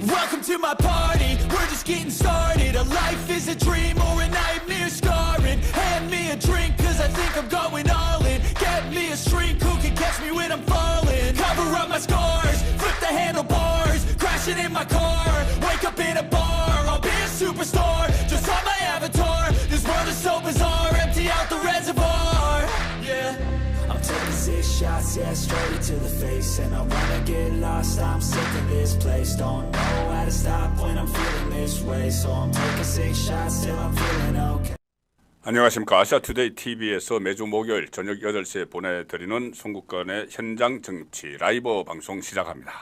Welcome to my party, we're just getting started. A life is a dream or a nightmare scarring. Hand me a drink cause I think I'm going all in. Get me a shrink who can catch me when I'm falling. Cover up my scars, flip the handlebars. Crashing in my car, wake up in a bar. I'll be a superstar, just on my avatar. This world is so bizarre, empty out the reservoir. Yeah, I'm taking 6 shots, yeah, straight to the face. And I wanna get lost, I'm sick of this place. Don't know how to stop when I'm feeling this way. So I'm taking 6 shots till I'm feeling okay. 안녕하십니까. 아시아투데이 TV에서 매주 목요일 저녁 8시에 보내드리는 송국건의 현장 정치 라이브 방송 시작합니다.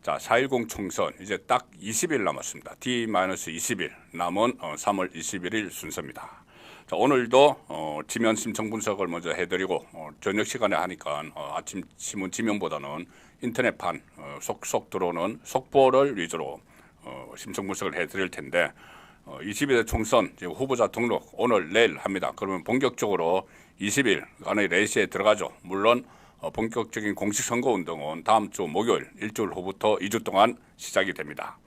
자, 4.10 총선 이제 딱 20일 남았습니다. D-20일 남은 3월 21일 순서입니다. 자, 오늘도 지면 심청 분석을 먼저 해드리고 저녁 시간에 하니까 아침 신문 지면보다는 인터넷판 속속 들어오는 속보를 위주로 심청 분석을 해드릴 텐데 20일 총선 후보자 등록 오늘 내일 합니다. 그러면 본격적으로 20일 안에 레이스에 들어가죠. 물론 본격적인 공식 선거운동은 다음 주 목요일 일주일 후부터 2주 동안 시작이 됩니다.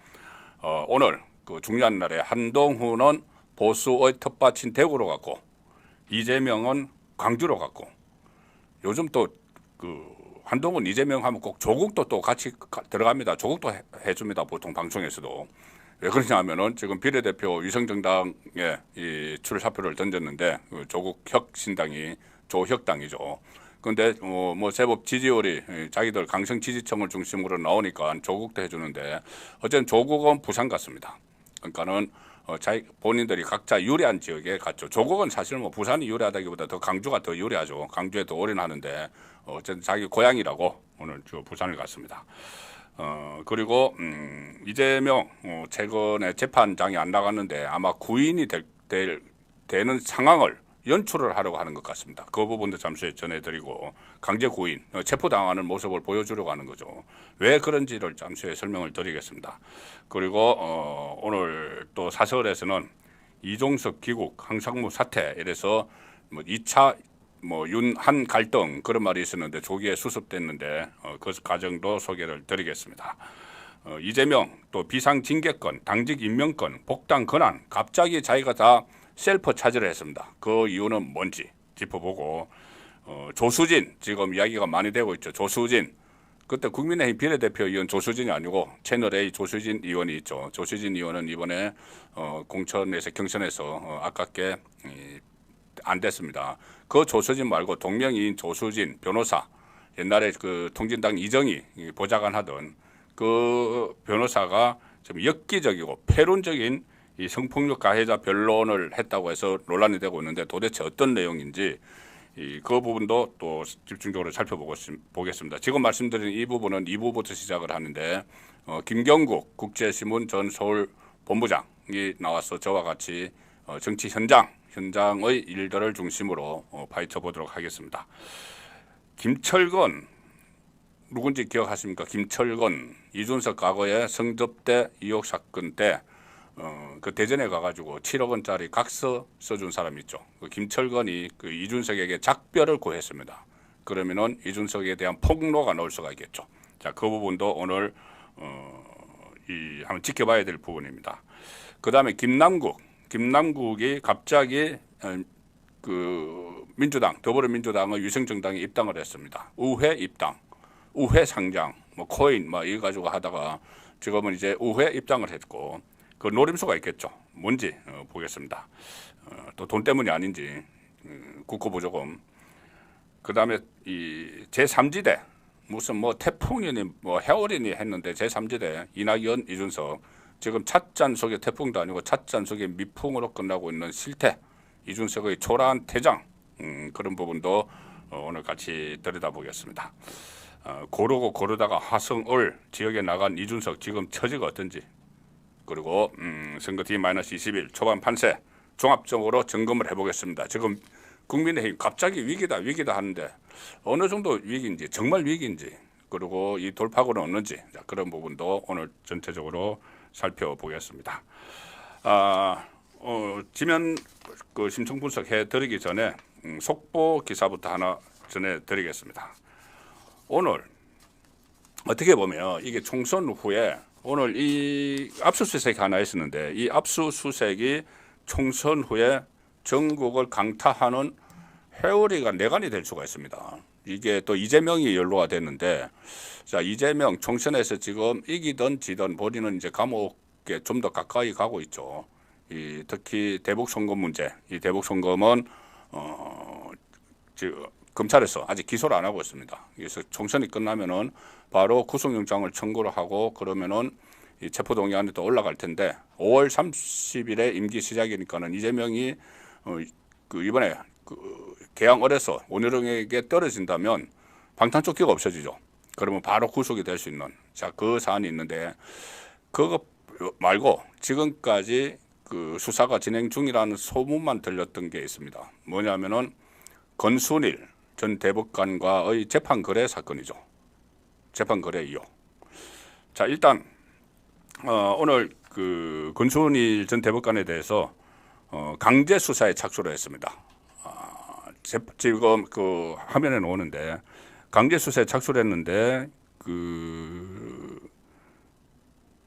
오늘 그 중요한 날에 한동훈은 보수의 텃밭인 대구로 갔고 이재명은 광주로 갔고 요즘 또 그 한동훈 이재명 하면 꼭 조국도 또 같이 들어갑니다. 조국도 해줍니다. 보통 방송에서도. 왜 그러냐 하면은 지금 비례대표 위성정당에 이 출사표를 던졌는데 조국 혁신당이 조혁당이죠. 근데 뭐 제법 지지율이 자기들 강성 지지층을 중심으로 나오니까 조국도 해주는데 어쨌든 조국은 부산 갔습니다. 그러니까는 자기 본인들이 각자 유리한 지역에 갔죠. 조국은 사실 뭐 부산이 유리하다기보다 더 강주가 더 유리하죠. 강주에 더 올인하는데 어쨌든 자기 고향이라고 오늘 저 부산을 갔습니다. 그리고 이재명 최근에 재판장이 안 나갔는데 아마 구인이 되는 상황을 연출을 하려고 하는 것 같습니다. 그 부분도 잠시 전해드리고 강제 구인, 체포당하는 모습을 보여주려고 하는 거죠. 왜 그런지를 잠시 설명을 드리겠습니다. 그리고 오늘 또 사설에서는 이종석 귀국 항상무 사태 이래서 뭐 2차 윤한 갈등 그런 말이 있었는데 조기에 수습됐는데 그 과정도 소개를 드리겠습니다. 이재명 또 비상징계권, 당직 임명권, 복당 권한 갑자기 자기가 다 셀프 차지를 했습니다. 그 이유는 뭔지 짚어보고 조수진 지금 이야기가 많이 되고 있죠. 조수진 그때 국민의힘 비례대표 의원 조수진이 아니고 채널A 조수진 의원이 있죠. 조수진 의원은 이번에 공천에서 경선에서 아깝게 안 됐습니다. 그 조수진 말고 동명이인 조수진 변호사 옛날에 그 통진당 이정희 보좌관 하던 그 변호사가 좀 엽기적이고 패론적인 이 성폭력 가해자 변론을 했다고 해서 논란이 되고 있는데 도대체 어떤 내용인지 그 부분도 또 집중적으로 살펴보겠습니다. 지금 말씀드린 이 부분은 2부부터 시작을 하는데 김경국 국제신문 전 서울 본부장이 나와서 저와 같이 정치 현장의 일들을 중심으로 파헤쳐 보도록 하겠습니다. 김철건 누군지 기억하십니까? 김철건 이준석 과거에 성접대 의혹 사건 때 그 대전에 가가지고 7억 원짜리 각서 써준 사람 있죠. 그 김철건이 그 이준석에게 작별을 구했습니다. 그러면은 이준석에 대한 폭로가 나올 수가 있겠죠. 자, 그 부분도 오늘 한번 지켜봐야 될 부분입니다. 그 다음에 김남국이 갑자기 그 민주당 더불어민주당의 위성정당에 입당을 했습니다. 의회 입당, 의회 상장, 뭐 코인 이거 가지고 하다가 지금은 이제 의회 입당을 했고. 그 노림수가 있겠죠. 뭔지 보겠습니다. 또 돈 때문이 아닌지 국고보조금. 그 다음에 이 제3지대 무슨 뭐 태풍이니 뭐 해오리니 했는데 제3지대 이낙연 이준석 지금 찻잔 속의 태풍도 아니고 찻잔 속의 미풍으로 끝나고 있는 실태 이준석의 초라한 퇴장 그런 부분도 오늘 같이 들여다보겠습니다. 고르다가 화성을 지역에 나간 이준석 지금 처지가 어떤지 그리고 선거 D-20일 초반 판세 종합적으로 점검을 해보겠습니다. 지금 국민의힘 갑자기 위기다 하는데 어느 정도 위기인지 정말 위기인지 그리고 이 돌파구는 없는지 그런 부분도 오늘 전체적으로 살펴보겠습니다. 지면 그 심층 분석해 드리기 전에 속보 기사부터 하나 전해드리겠습니다. 오늘 어떻게 보면 이게 총선 후에 오늘 이 압수수색이 하나 있었는데 이 압수수색이 총선 후에 전국을 강타하는 회오리가 내관이 될 수가 있습니다. 이게 또 이재명이 연루가 됐는데, 자, 이재명 총선에서 지금 이기든 지든 본인은 이제 감옥에 좀 더 가까이 가고 있죠. 특히 대북 송금 문제, 이 대북 송금은 지금 검찰에서 아직 기소를 안 하고 있습니다. 그래서 총선이 끝나면은 바로 구속영장을 청구를 하고 그러면은 이 체포동의안에 또 올라갈 텐데 5월 30일에 임기 시작이니까는 이재명이 이번에 개항 어려서 원희룡에게 떨어진다면 방탄조끼가 없어지죠. 그러면 바로 구속이 될 수 있는 그 사안이 있는데 그거 말고 지금까지 그 수사가 진행 중이라는 소문만 들렸던 게 있습니다. 뭐냐면은 권순일 전 대법관과의 재판 거래 사건이죠. 재판 거래 이유. 자, 일단 오늘 그 권순일 전 대법관에 대해서 강제 수사에 착수를 했습니다. 지금 그 화면에 나오는데 강제 수사에 착수를 했는데 그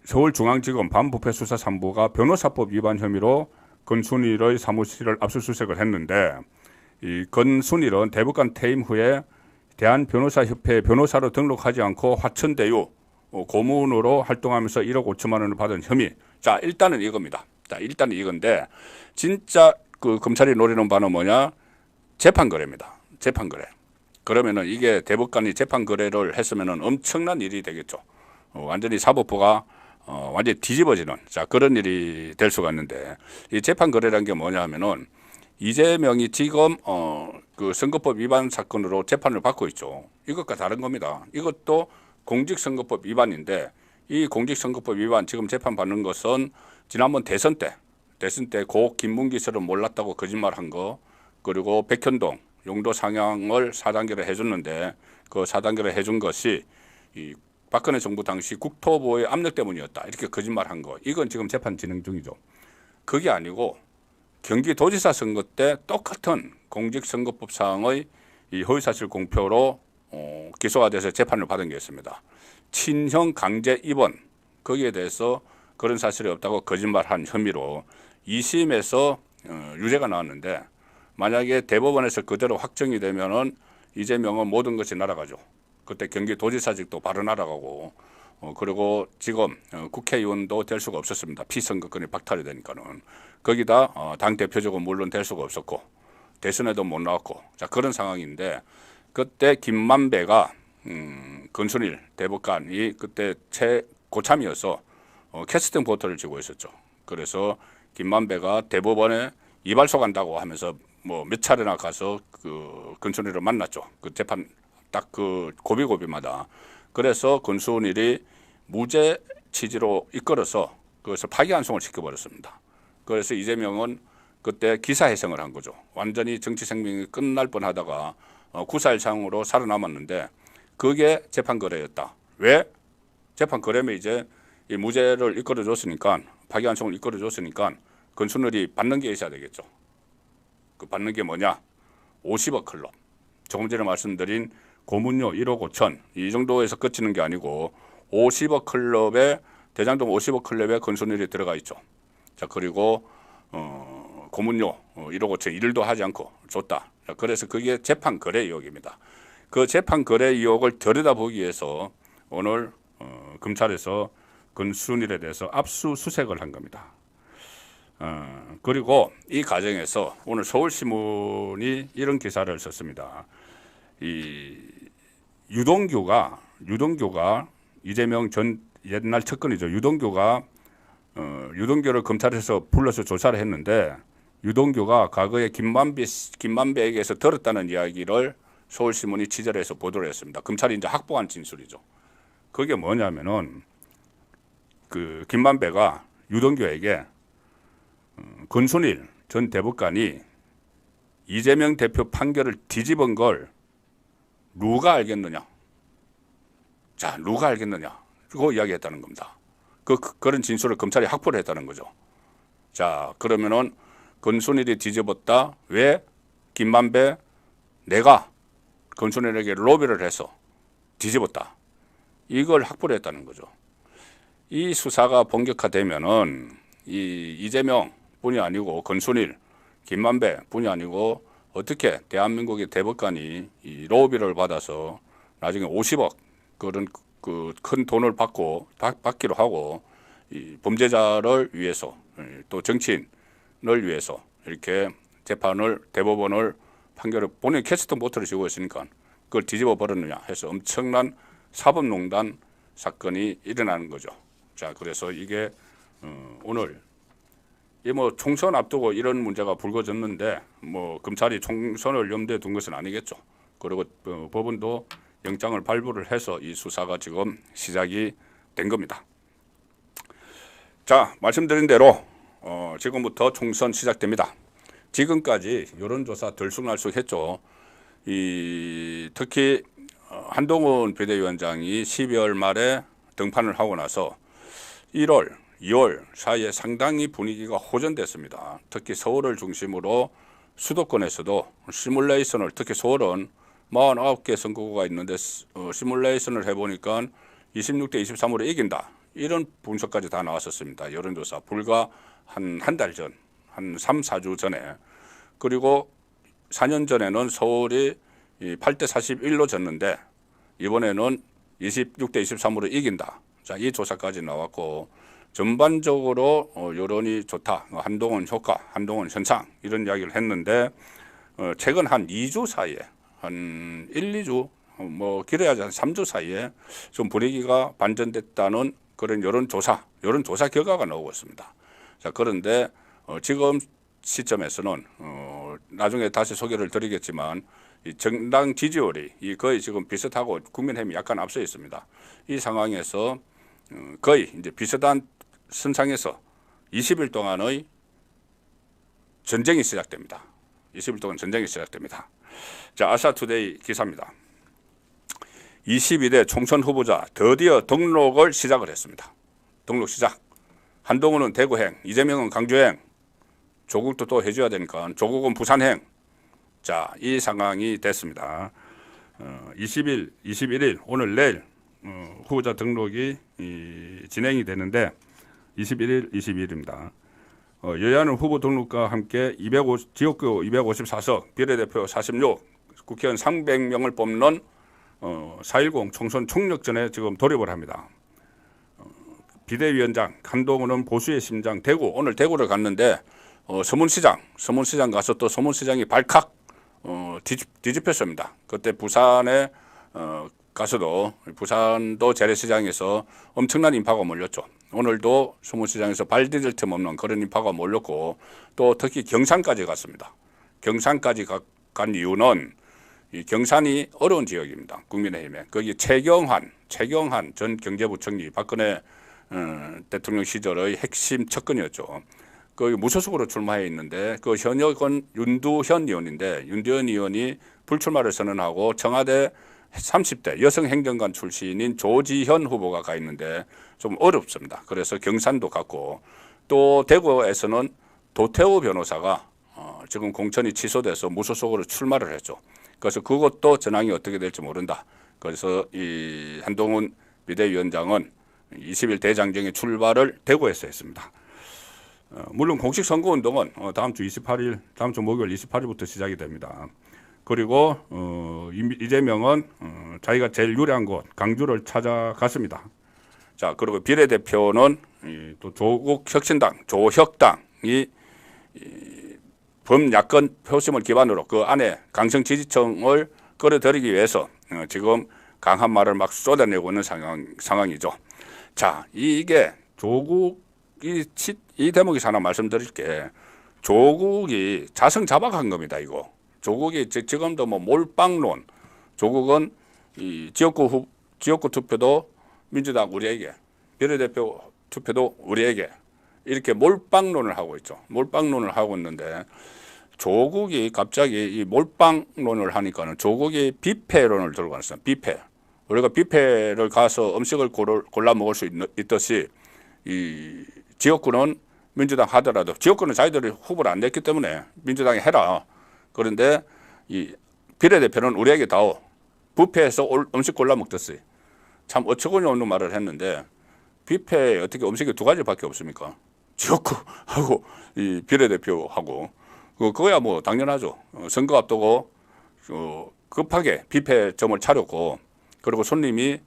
서울중앙지검 반부패수사 3부가 변호사법 위반 혐의로 권순일의 사무실을 압수수색을 했는데 이 권순일은 대법관 퇴임 후에 대한변호사협회에 변호사로 등록하지 않고 화천대유 고문으로 활동하면서 1억 5천만 원을 받은 혐의. 자, 일단은 이겁니다. 자, 일단은 이건데 진짜 그 검찰이 노리는 바는 뭐냐? 재판 거래입니다. 재판 거래. 그러면은 이게 대법관이 재판 거래를 했으면은 엄청난 일이 되겠죠. 완전히 사법부가 완전히 뒤집어지는 그런 일이 될 수가 있는데 이 재판 거래라는 게 뭐냐 하면은 이재명이 지금 그 선거법 위반 사건으로 재판을 받고 있죠. 이것과 다른 겁니다. 이것도 공직선거법 위반인데 이 공직선거법 위반 지금 재판받는 것은 지난번 대선 때 고 김문기처럼 몰랐다고 거짓말한 거 그리고 백현동 용도 상향을 4단계로 해줬는데 그 4단계로 해준 것이 이 박근혜 정부 당시 국토부의 압력 때문이었다 이렇게 거짓말한 거 이건 지금 재판 진행 중이죠. 그게 아니고 경기도지사 선거 때 똑같은 공직선거법 사항의 이 허위사실 공표로 기소가 돼서 재판을 받은 게 있습니다. 친형 강제 입원 거기에 대해서 그런 사실이 없다고 거짓말한 혐의로 2심에서 유죄가 나왔는데 만약에 대법원에서 그대로 확정이 되면은 이재명은 모든 것이 날아가죠. 그때 경기도지사직도 바로 날아가고 그리고 지금 국회의원도 될 수가 없었습니다. 피선거권이 박탈이 되니까는 거기다 당 대표직은 물론 될 수가 없었고 대선에도 못 나왔고 그런 상황인데 그때 김만배가 권순일 대법관이 그때 최고참이어서 캐스팅 보트를 쥐고 있었죠. 그래서 김만배가 대법원에 이발소 간다고 하면서 뭐 몇 차례나 가서 그 권순일을 만났죠. 그 재판 딱 그 고비고비마다. 그래서 권순일이 무죄 취지로 이끌어서 그것을 파기환송을 시켜버렸습니다. 그래서 이재명은 그때 기사회생을 한 거죠. 완전히 정치 생명이 끝날 뻔하다가 구사일상으로 살아남았는데 그게 재판 거래였다. 왜? 재판 거래면 이제 이 무죄를 이끌어줬으니까 파기환송을 이끌어줬으니까 권순일이 받는 게 있어야 되겠죠. 그 받는 게 뭐냐? 50억 클럽. 조금 전에 말씀드린 고문료 1억 5천 이 정도에서 그치는 게 아니고 50억 클럽에 대장동 50억 클럽에 권순일이 들어가 있죠. 자 그리고 고문료 1억 5천 일도 하지 않고 줬다. 자, 그래서 그게 재판 거래 의혹입니다. 그 재판 거래 의혹을 들여다보기 위해서 오늘 검찰에서 권순일에 대해서 압수수색을 한 겁니다. 그리고 이 과정에서 오늘 서울신문이 이런 기사를 썼습니다. 이 유동규가 이재명 전 옛날 측근이죠. 유동규를 검찰에서 불러서 조사를 했는데 유동규가 과거에 김만배에게서 들었다는 이야기를 서울신문이 취재를 해서 보도를 했습니다. 검찰이 이제 확보한 진술이죠. 그게 뭐냐면은 그 김만배가 유동규에게 권순일 전 대법관이 이재명 대표 판결을 뒤집은 걸 누가 알겠느냐? 자, 누가 알겠느냐? 그거 이야기했다는 겁니다. 그런 진술을 검찰이 확보를 했다는 거죠. 자, 그러면은 권순일이 뒤집었다. 왜? 김만배 내가 권순일에게 로비를 해서 뒤집었다. 이걸 확보를 했다는 거죠. 이 수사가 본격화되면은 이 이재명뿐이 아니고 권순일, 김만배 뿐이 아니고 어떻게 대한민국의 대법관이 이 로비를 받아서 나중에 50억 그런 그 큰 돈을 받기로 하고 이 범죄자를 위해서 또 정치인을 위해서 이렇게 재판을 대법원을 판결을 본인 캐스트 모터를 쥐고 있으니까 그걸 뒤집어 버렸느냐 해서 엄청난 사법농단 사건이 일어나는 거죠. 자, 그래서 이게 오늘 이 뭐 총선 앞두고 이런 문제가 불거졌는데 뭐 검찰이 총선을 염두에 둔 것은 아니겠죠. 그리고 법원도 영장을 발부를 해서 이 수사가 지금 시작이 된 겁니다. 자, 말씀드린 대로 지금부터 총선 시작됩니다. 지금까지 여론조사 들쑥날쑥했죠. 특히 한동훈 비대위원장이 12월 말에 등판을 하고 나서 1월, 2월 사이에 상당히 분위기가 호전됐습니다. 특히 서울을 중심으로 수도권에서도 시뮬레이션을, 특히 서울은 49개 선거구가 있는데 시뮬레이션을 해보니까 26대 23으로 이긴다. 이런 분석까지 다 나왔었습니다. 여론조사 불과 한 달 전, 한 3, 4주 전에. 그리고 4년 전에는 서울이 8대 41로 졌는데 이번에는 26대 23으로 이긴다. 자, 이 조사까지 나왔고 전반적으로 여론이 좋다. 한동훈 효과, 한동훈 현상 이런 이야기를 했는데 최근 한 2주 사이에 한 1, 2주 뭐 길어야지 한 3주 사이에 좀 분위기가 반전됐다는 그런 여론조사 결과가 나오고 있습니다. 자, 그런데 지금 시점에서는 나중에 다시 소개를 드리겠지만 이 정당 지지율이 거의 지금 비슷하고 국민의힘이 약간 앞서 있습니다. 이 상황에서 거의 이제 비슷한 선상에서 20일 동안의 전쟁이 시작됩니다. 20일 동안 전쟁이 시작됩니다. 자, 아시아투데이 기사입니다. 22대 총선 후보자 드디어 등록을 시작을 했습니다. 등록 시작. 한동훈은 대구행, 이재명은 강주행, 조국도 또 해줘야 되니까 조국은 부산행. 자, 이 상황이 됐습니다. 20일, 21일 오늘 내일 후보자 등록이 진행이 되는데 21일, 22일입니다. 여야는 후보 등록과 함께 지역구 254석, 비례대표 46, 국회의원 300명을 뽑는 4.10 총선 총력전에 지금 돌입을 합니다. 비대위원장 한동훈은 보수의 심장 대구, 오늘 대구를 갔는데 서문시장 가서 또 서문시장이 발칵 뒤집혔습니다. 그때 부산에 가서도 부산도 재래시장에서 엄청난 인파가 몰렸죠. 오늘도 서문시장에서 발 디딜 틈 없는 그런 인파가 몰렸고 또 특히 경산까지 갔습니다. 경산까지 간 이유는 이 경산이 어려운 지역입니다. 국민의힘에. 거기 최경환 전 경제부총리 박근혜 대통령 시절의 핵심 측근이었죠. 거기 무소속으로 출마해 있는데 그 현역은 윤두현 의원인데 윤두현 의원이 불출마를 선언하고 청와대 30대 여성 행정관 출신인 조지현 후보가 가 있는데 좀 어렵습니다. 그래서 경산도 갔고 또 대구에서는 도태우 변호사가 지금 공천이 취소돼서 무소속으로 출마를 했죠. 그래서 그것도 전황이 어떻게 될지 모른다. 그래서 이 한동훈 비대위원장은 20일 대장정의 출발을 대구에서 했습니다. 물론 공식 선거운동은 다음 주 목요일 28일부터 시작이 됩니다. 그리고 이재명은 자기가 제일 유리한 곳 강주를 찾아갔습니다. 자, 그리고 비례대표는 또 조국혁신당, 조혁당이 범야권 표심을 기반으로 그 안에 강성 지지층을 끌어들이기 위해서 지금 강한 말을 막 쏟아내고 있는 상황이죠. 자, 이게 이 대목에서 하나 말씀드릴게. 조국이 자승자박한 겁니다. 이거. 조국이 지금도 뭐 몰빵론. 조국은 이 지역구 투표도 민주당 우리에게, 비례대표 투표도 우리에게 이렇게 몰빵론을 하고 있죠. 몰빵론을 하고 있는데 조국이 갑자기 이 몰빵론을 하니까는 조국이 뷔페론을 들고 왔어요. 뷔페. 우리가 뷔페를 가서 음식을 골라 먹을 수 있듯이 이 지역구는 민주당 하더라도 지역구는 자기들이 후보를 안 냈기 때문에 민주당이 해라. 그런데 이 비례대표는 우리에게 다오. 뷔페에서 음식 골라 먹듯이 참 어처구니 없는 말을 했는데 뷔페에 어떻게 음식이 두 가지밖에 없습니까? 지역구하고 이 비례대표하고 그거야 뭐 당연하죠. 선거 앞두고 급하게 뷔페점을 차렸고 그리고 손님이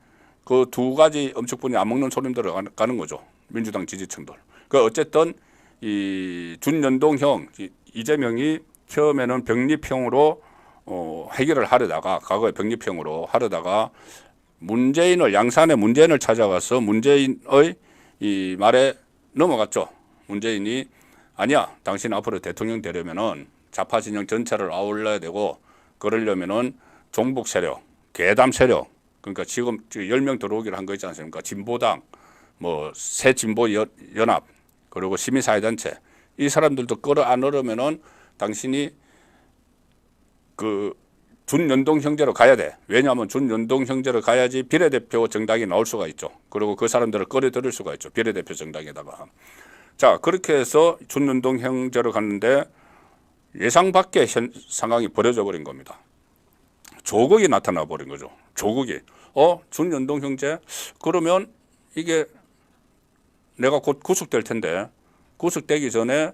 그 두 가지 음식뿐이 안 먹는 손님들을 가는 거죠. 민주당 지지층들. 그 어쨌든 이 준연동형 이재명이 처음에는 병립형으로 해결을 하려다가 과거에 병립형으로 하려다가 문재인을 양산의 문재인을 찾아가서 문재인의 이 말에 넘어갔죠. 문재인이 아니야, 당신 앞으로 대통령 되려면은 좌파 진영 전체를 아울러야 되고 그러려면은 종북 세력, 괴담 세력, 그러니까 지금 10명 들어오기로 한 거 있지 않습니까? 진보당, 뭐 새진보연합, 그리고 시민사회단체 이 사람들도 끌어안으려면은 당신이 그 준연동 형제로 가야 돼. 왜냐하면 준연동 형제로 가야지 비례대표 정당이 나올 수가 있죠. 그리고 그 사람들을 끌어들일 수가 있죠. 비례대표 정당에다가. 자, 그렇게 해서 준연동 형제로 갔는데 예상 밖의 상황이 벌어져 버린 겁니다. 조국이 나타나 버린 거죠. 조국이. 준연동 형제? 그러면 이게 내가 곧 구속될 텐데 구속되기 전에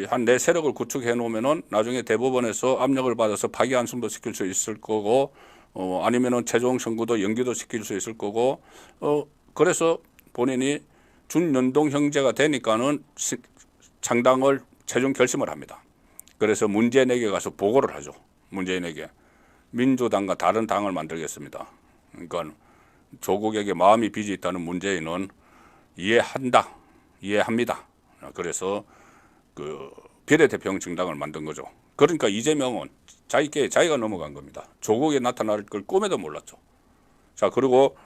한 내 세력을 구축해 놓으면은 나중에 대법원에서 압력을 받아서 파기 환송도 시킬 수 있을 거고 아니면은 최종 선고도 연기도 시킬 수 있을 거고 그래서 본인이 준연동 형제가 되니까는 창당을 최종 결심을 합니다. 그래서 문재인에게 가서 보고를 하죠. 문재인에게 민주당과 다른 당을 만들겠습니다. 그러니까 조국에게 마음이 빚이 있다는 문재인은 이해합니다. 그래서 그 비례대표 정당을 만든 거죠. 그러니까 이재명은 자기가 넘어간 겁니다. 조국에 나타날 걸 꿈에도 몰랐죠. 자, 그리고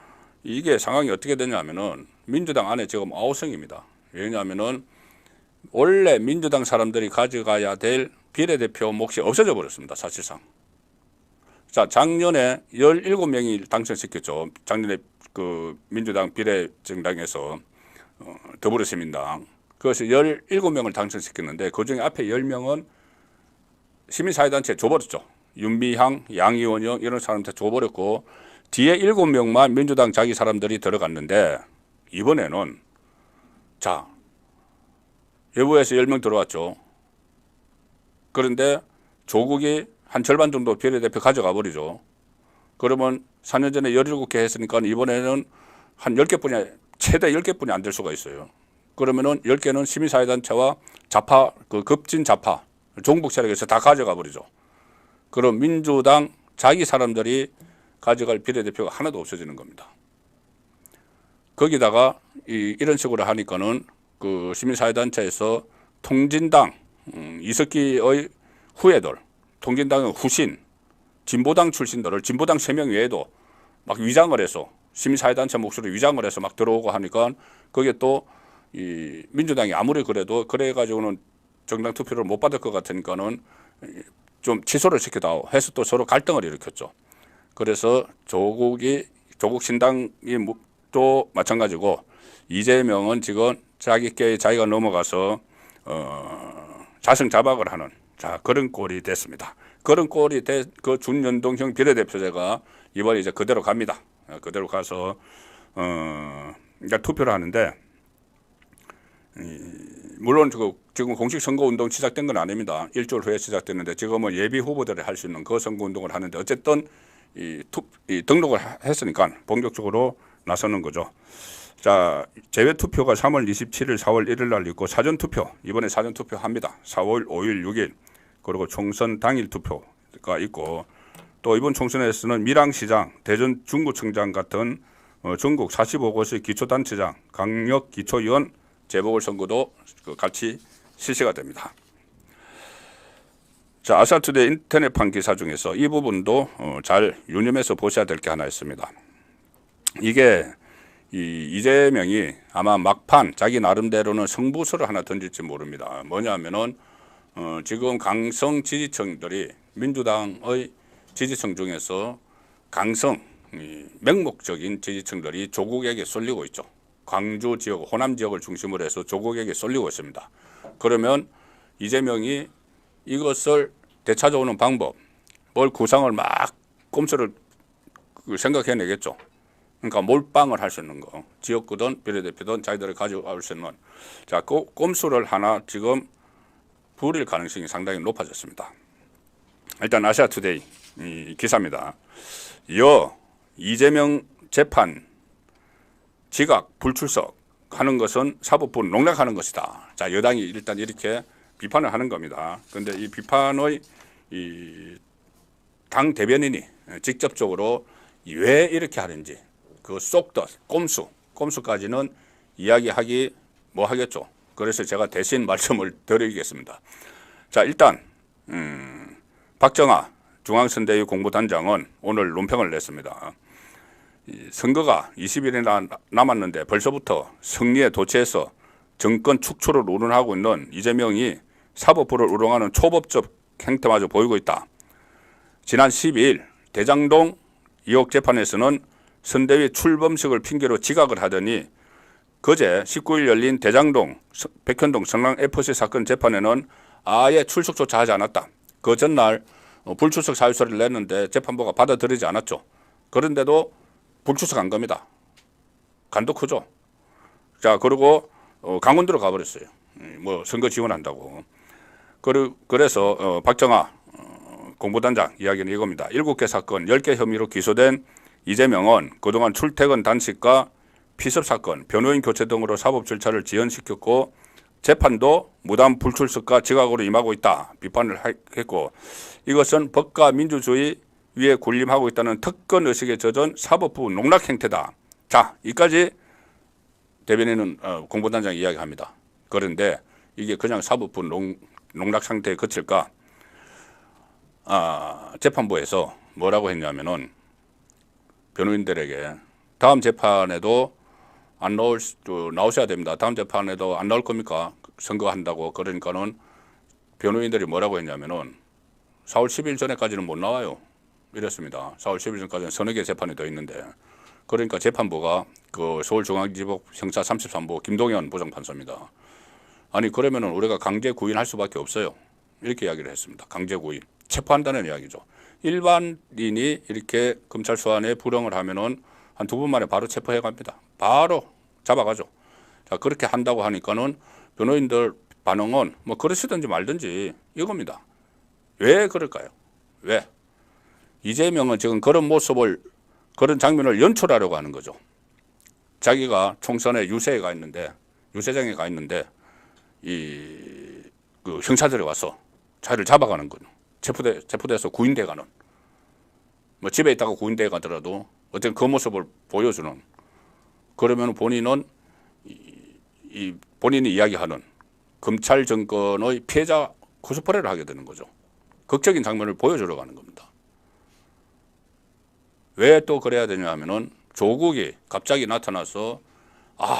이게 상황이 어떻게 되냐면은 민주당 안에 지금 아우성입니다. 왜냐하면은 원래 민주당 사람들이 가져가야 될 비례대표 몫이 없어져 버렸습니다. 사실상. 자, 작년에 17명이 당선시켰죠. 작년에 그 민주당 비례정당에서 더불어시민당. 그것이 17명을 당선시켰는데 그중에 앞에 10명은 시민사회단체에 줘버렸죠. 윤미향, 양이원영 이런 사람한테 줘버렸고 뒤에 7명만 민주당 자기 사람들이 들어갔는데 이번에는 자, 외부에서 10명 들어왔죠. 그런데 조국이 한 절반 정도 비례대표 가져가 버리죠. 그러면 4년 전에 17개 했으니까 이번에는 한 10개뿐이 최대 10개뿐이 안 될 수가 있어요. 그러면은 10개는 시민사회단체와 좌파, 그 급진 좌파, 종북 세력에서 다 가져가 버리죠. 그럼 민주당 자기 사람들이 가져갈 비례대표가 하나도 없어지는 겁니다. 거기다가 이런 식으로 하니까는 그 시민사회단체에서 통진당, 이석기의 후예들, 통진당의 후신, 진보당 출신들을 진보당 3명 외에도 막 위장을 해서 시민사회단체 몫으로 위장을 해서 막 들어오고 하니까 거기에 또 이 민주당이 아무리 그래도 그래가지고는 정당 투표를 못 받을 것 같으니까는 좀 취소를 시키다 해서 또 서로 갈등을 일으켰죠. 그래서 조국 신당이 또 마찬가지고 이재명은 지금 자기가 넘어가서 자승자박을 하는 그런 꼴이 됐습니다. 그런 꼴이 그 준연동형 비례대표제가 이번에 이제 그대로 갑니다. 그대로 가서 이제 투표를 하는데 물론 지금 공식 선거운동 시작된 건 아닙니다. 일주일 후에 시작됐는데 지금은 예비 후보들이 할 수 있는 그 선거운동을 하는데 어쨌든 이 등록을 했으니까 본격적으로 나서는 거죠. 자, 제외 투표가 3월 27일, 4월 1일 날 있고 사전 투표 이번에 사전 투표 합니다. 4월 5일, 6일 그리고 총선 당일 투표가 있고 또 이번 총선에서는 밀양시장, 대전 중구청장 같은 전국 45곳의 기초단체장, 강력기초위원 재보궐선거도 같이 실시가 됩니다. 자, 아사투데이 인터넷판 기사 중에서 이 부분도 잘 유념해서 보셔야 될 게 하나 있습니다. 이게 이재명이 아마 막판 자기 나름대로는 승부수를 하나 던질지 모릅니다. 뭐냐면은 지금 강성 지지층들이 민주당의 지지층 중에서 강성 맹목적인 지지층들이 조국에게 쏠리고 있죠. 광주 지역, 호남 지역을 중심으로 해서 조국에게 쏠리고 있습니다. 그러면 이재명이 이것을 되찾아오는 방법, 뭘 구상을 막 꼼수를 생각해내겠죠. 그러니까 몰빵을 할 수 있는 거. 지역구든 비례대표든 자기들이 가져올 수 있는. 자, 그 꼼수를 하나 지금 부릴 가능성이 상당히 높아졌습니다. 일단 아시아투데이 이 기사입니다. 이재명 재판 지각 불출석 하는 것은 사법부 농락하는 것이다. 자, 여당이 일단 이렇게 비판을 하는 겁니다. 그런데 이 비판의 이 당 대변인이 직접적으로 왜 이렇게 하는지 그 쏙더 꼼수까지는 이야기하기 뭐 하겠죠. 그래서 제가 대신 말씀을 드리겠습니다. 자, 일단 박정아 중앙선대위 공보단장은 오늘 논평을 냈습니다. 선거가 20일이나 남았는데 벌써부터 승리에 도취해서 정권 축출을 우려하고 있는 이재명이 사법부를 우롱하는 초법적 행태마저 보이고 있다. 지난 12일 대장동 의혹 재판에서는 선대위 출범식을 핑계로 지각을 하더니 그제 19일 열린 대장동 백현동 성남 FC 사건 재판에는 아예 출석조차 하지 않았다. 그 전날 불출석 사유서를 냈는데 재판부가 받아들이지 않았죠. 그런데도 불출석한 겁니다. 간도 크죠. 자, 그리고 강원도로 가버렸어요. 뭐 선거 지원한다고. 그래서 박정아 공보단장 이야기는 이겁니다. 7개 사건 10개 혐의로 기소된 이재명은 그동안 출퇴근 단식과 피습 사건, 변호인 교체 등으로 사법 절차를 지연시켰고 재판도 무단 불출석과 지각으로 임하고 있다. 비판을 했고 이것은 법과 민주주의 위에 군림하고 있다는 특권 의식에 젖은 사법부 농락 행태다. 자, 이까지 대변인은 공보단장이 이야기합니다. 그런데 이게 그냥 사법부 농락 상태에 그칠까? 재판부에서 뭐라고 했냐면은 변호인들에게 다음 재판에도 안 나오셔야 됩니다. 다음 재판에도 안 나올 겁니까? 선거한다고. 그러니까는 변호인들이 뭐라고 했냐면은 4월 10일 전에까지는 못 나와요. 이랬습니다. 4월 10일 전까지는 서너 개 재판이 더 있는데. 그러니까 재판부가 그 서울중앙지법 형사 33부 김동현 부장판사입니다. 아니 그러면은 우리가 강제 구인할 수밖에 없어요. 이렇게 이야기를 했습니다. 강제 구인. 체포한다는 이야기죠. 일반인이 이렇게 검찰 수안에 불응을 하면은 한 2분 만에 바로 체포해 갑니다. 바로 잡아가죠. 자, 그렇게 한다고 하니까는 변호인들 반응은 뭐 그러시든지 말든지 이겁니다. 왜 그럴까요? 왜? 이재명은 지금 그런 모습을, 그런 장면을 연출하려고 하는 거죠. 자기가 총선에 유세장에 가 있는데 그 형사들이 와서 자기를 잡아가는 거죠. 체포돼서 구인돼 가는. 뭐 집에 있다가 구인돼 가더라도 어쨌든 그 모습을 보여주는. 그러면 본인은 본인이 이야기하는 검찰 정권의 피해자 코스프레를 하게 되는 거죠. 극적인 장면을 보여주려고 하는 겁니다. 왜 또 그래야 되냐 하면은 조국이 갑자기 나타나서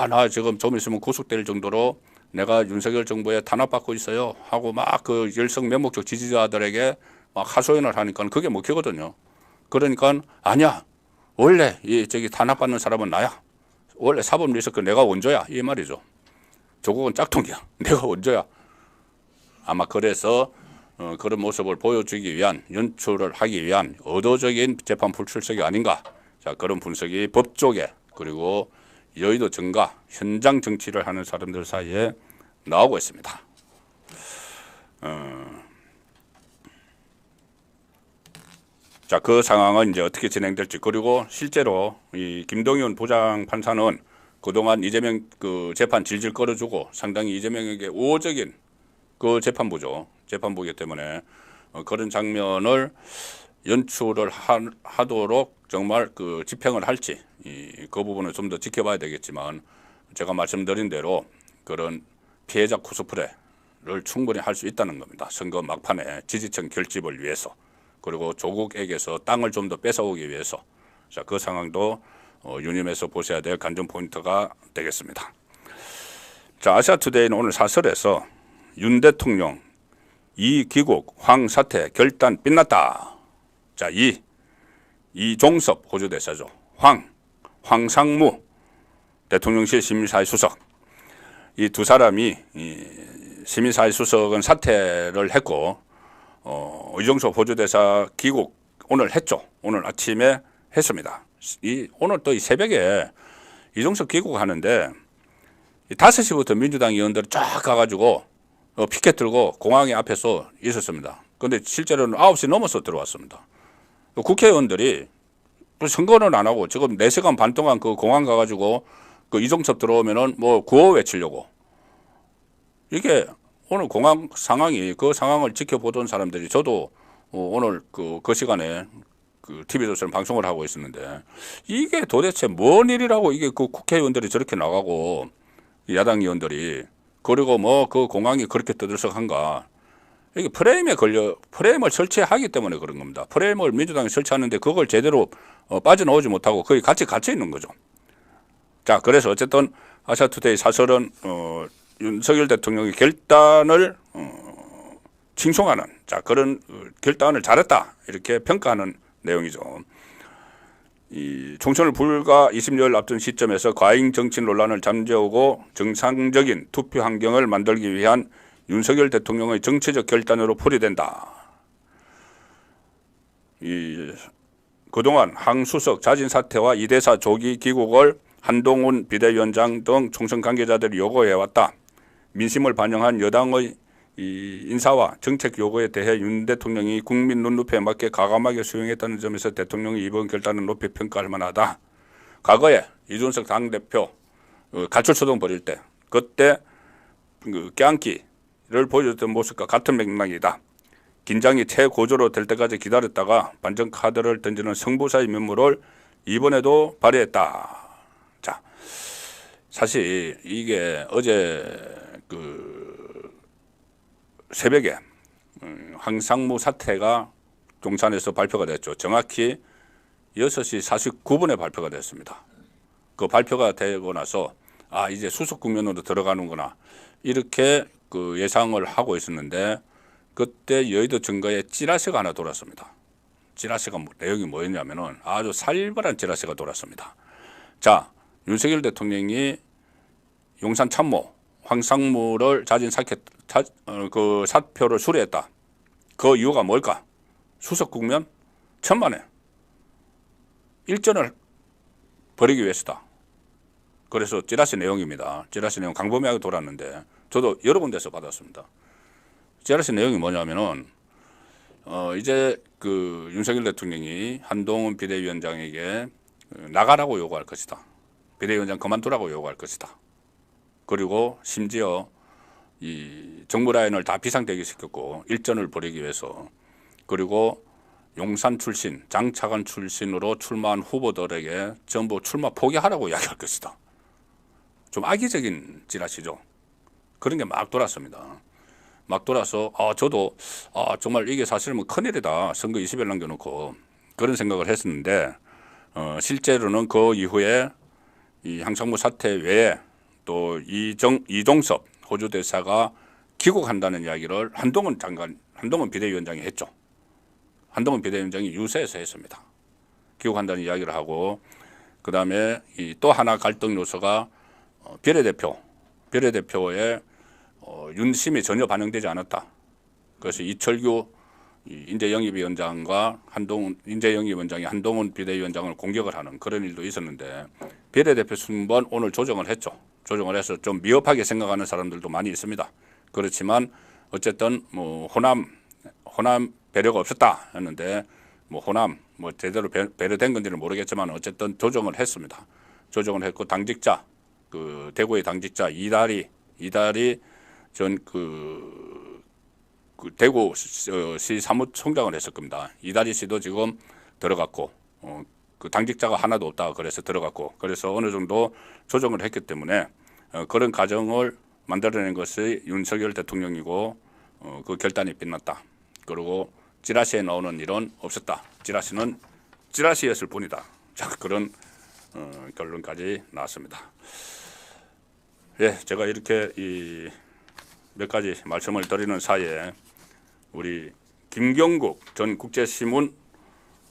나 지금 좀 있으면 구속될 정도로 내가 윤석열 정부에 탄압받고 있어요 하고 막 그 열성 맹목적 지지자들에게 막 하소연을 하니까 그게 먹히거든요. 그러니까 아니야, 원래 저기 탄압받는 사람은 나야. 원래 사법 리스크 내가 원조야 이 말이죠. 조국은 짝퉁이야. 내가 원조야. 아마 그래서 그런 모습을 보여주기 위한, 연출을 하기 위한 의도적인 재판 불출석이 아닌가. 자, 그런 분석이 법조계 그리고 여의도 정가 현장 정치를 하는 사람들 사이에 나오고 있습니다. 자, 그 상황은 이제 어떻게 진행될지. 그리고 실제로 이 김동연 부장판사는 그동안 이재명 그 재판 질질 끌어주고 상당히 이재명에게 우호적인 그 재판부이기 때문에 그런 장면을 연출을 하도록 정말 그 집행을 할지 그 부분은 좀 더 지켜봐야 되겠지만 제가 말씀드린 대로 그런 피해자 코스프레를 충분히 할 수 있다는 겁니다. 선거 막판에 지지층 결집을 위해서 그리고 조국에게서 땅을 좀 더 뺏어오기 위해서. 자, 그 상황도 유념해서 보셔야 될 관전 포인트가 되겠습니다. 자, 아시아투데이는 오늘 사설에서 윤 대통령 이기국 황 사태 결단 빛났다. 자, 이종섭 호주 대사죠. 황상무 대통령실 시민사회 수석. 이 두 사람이 시민사회 수석은 사퇴를 했고 이종섭 호주 대사 귀국 오늘 했죠. 오늘 아침에 했습니다. 오늘 또 이 새벽에 이종석 귀국하는데 5시부터 민주당 의원들이 쫙 가가지고 피켓 들고 공항에 앞에서 있었습니다. 그런데 실제로는 9시 넘어서 들어왔습니다. 국회의원들이 선거는 안 하고 지금 4시간 반 동안 그 공항 가가지고 그 이종석 들어오면은 뭐 구호 외치려고. 이게 오늘 공항 상황이 그 상황을 지켜보던 사람들이 저도 오늘 그 시간에 그 TV조선 방송을 하고 있었는데 이게 도대체 뭔 일이라고 이게 그 국회의원들이 저렇게 나가고 야당 의원들이 그리고 뭐 그 공항이 그렇게 떠들썩한가. 이게 프레임을 설치하기 때문에 그런 겁니다. 프레임을 민주당이 설치하는데 그걸 제대로 빠져나오지 못하고 거의 같이 갇혀 있는 거죠. 자, 그래서 어쨌든 아시아투데이 사설은 윤석열 대통령의 결단을 칭송하는 자 그런 결단을 잘했다 이렇게 평가하는 내용이죠. 이 총선을 불과 20여일 앞둔 시점에서 과잉 정치 논란을 잠재우고 정상적인 투표 환경을 만들기 위한 윤석열 대통령의 정치적 결단으로 풀이된다. 그동안 항수석 자진 사퇴와 이대사 조기 귀국을 한동훈 비대위원장 등 총선 관계자들이 요구해왔다. 민심을 반영한 여당의 이 인사와 정책 요구에 대해 윤 대통령이 국민 눈높이에 맞게 가감하게 수용했다는 점에서 대통령의 이번 결단은 높이 평가할 만하다. 과거에 이준석 당대표 가출소동 벌일 때 그때 껴안기를 보여줬던 모습과 같은 맥락이다. 긴장이 최고조로 될 때까지 기다렸다가 반전 카드를 던지는 승부사의 면모를 이번에도 발휘했다. 자, 사실 이게 어제 새벽에 황상무 사태가 경찰에서 발표가 됐죠. 정확히 6시 49분에 발표가 됐습니다. 그 발표가 되고 나서 아 이제 수습 국면으로 들어가는구나 이렇게 그 예상을 하고 있었는데 그때 여의도 증거에 찌라시가 하나 돌았습니다. 찌라시가 내용이 뭐였냐면은 아주 살벌한 찌라시가 돌았습니다. 자, 윤석열 대통령이 용산 참모 황상무를 자진 그 사표를 수리했다. 그 이유가 뭘까? 수석 국면 천만에 일전을 벌이기 위해서다. 그래서 찌라시 내용입니다. 찌라시 내용 광범위하게 돌았는데 저도 여러 군데서 받았습니다. 찌라시 내용이 뭐냐면은 이제 그 윤석열 대통령이 한동훈 비대위원장에게 나가라고 요구할 것이다. 비대위원장 그만두라고 요구할 것이다. 그리고 심지어 이 정부 라인을 다 비상대기 시켰고 일전을 벌이기 위해서 그리고 용산 출신, 장차관 출신으로 출마한 후보들에게 전부 출마 포기하라고 이야기할 것이다. 좀 악의적인 찌라시죠. 그런 게 막 돌았습니다. 막 돌아서 저도 정말 이게 사실 뭐 큰일이다. 선거 20일 남겨놓고 그런 생각을 했었는데 실제로는 그 이후에 이 황상무 사태 외에 또 이종섭 호주 대사가 귀국한다는 이야기를 한동훈 비대위원장이 했죠. 한동훈 비대위원장이 유세에서 했습니다. 귀국한다는 이야기를 하고 그다음에 또 하나 갈등 요소가 비례대표의 윤심이 전혀 반영되지 않았다. 그래서 이철규 인재영입위원장과 인재영입위원장이 한동훈 비대위원장을 공격을 하는 그런 일도 있었는데 비례대표 순번 오늘 조정을 했죠. 조정을 해서 좀 미흡하게 생각하는 사람들도 많이 있습니다. 그렇지만 어쨌든 뭐 호남 배려가 없었다 했는데 뭐 호남 뭐 제대로 배려된 건지는 모르겠지만 어쨌든 조정을 했습니다. 조정을 했고 당직자 그 대구의 당직자 이다리 전 그 대구시 사무총장을 했을 겁니다. 이다리 씨도 지금 들어갔고 그 당직자가 하나도 없다 그래서 들어갔고 그래서 어느 정도 조정을 했기 때문에 그런 과정을 만들어낸 것이 윤석열 대통령이고 그 결단이 빛났다. 그리고 찌라시에 나오는 일은 없었다. 찌라시는 찌라시였을 뿐이다. 자, 그런 결론까지 나왔습니다. 예, 제가 이렇게 몇 가지 말씀을 드리는 사이에 우리 김경국 전 국제신문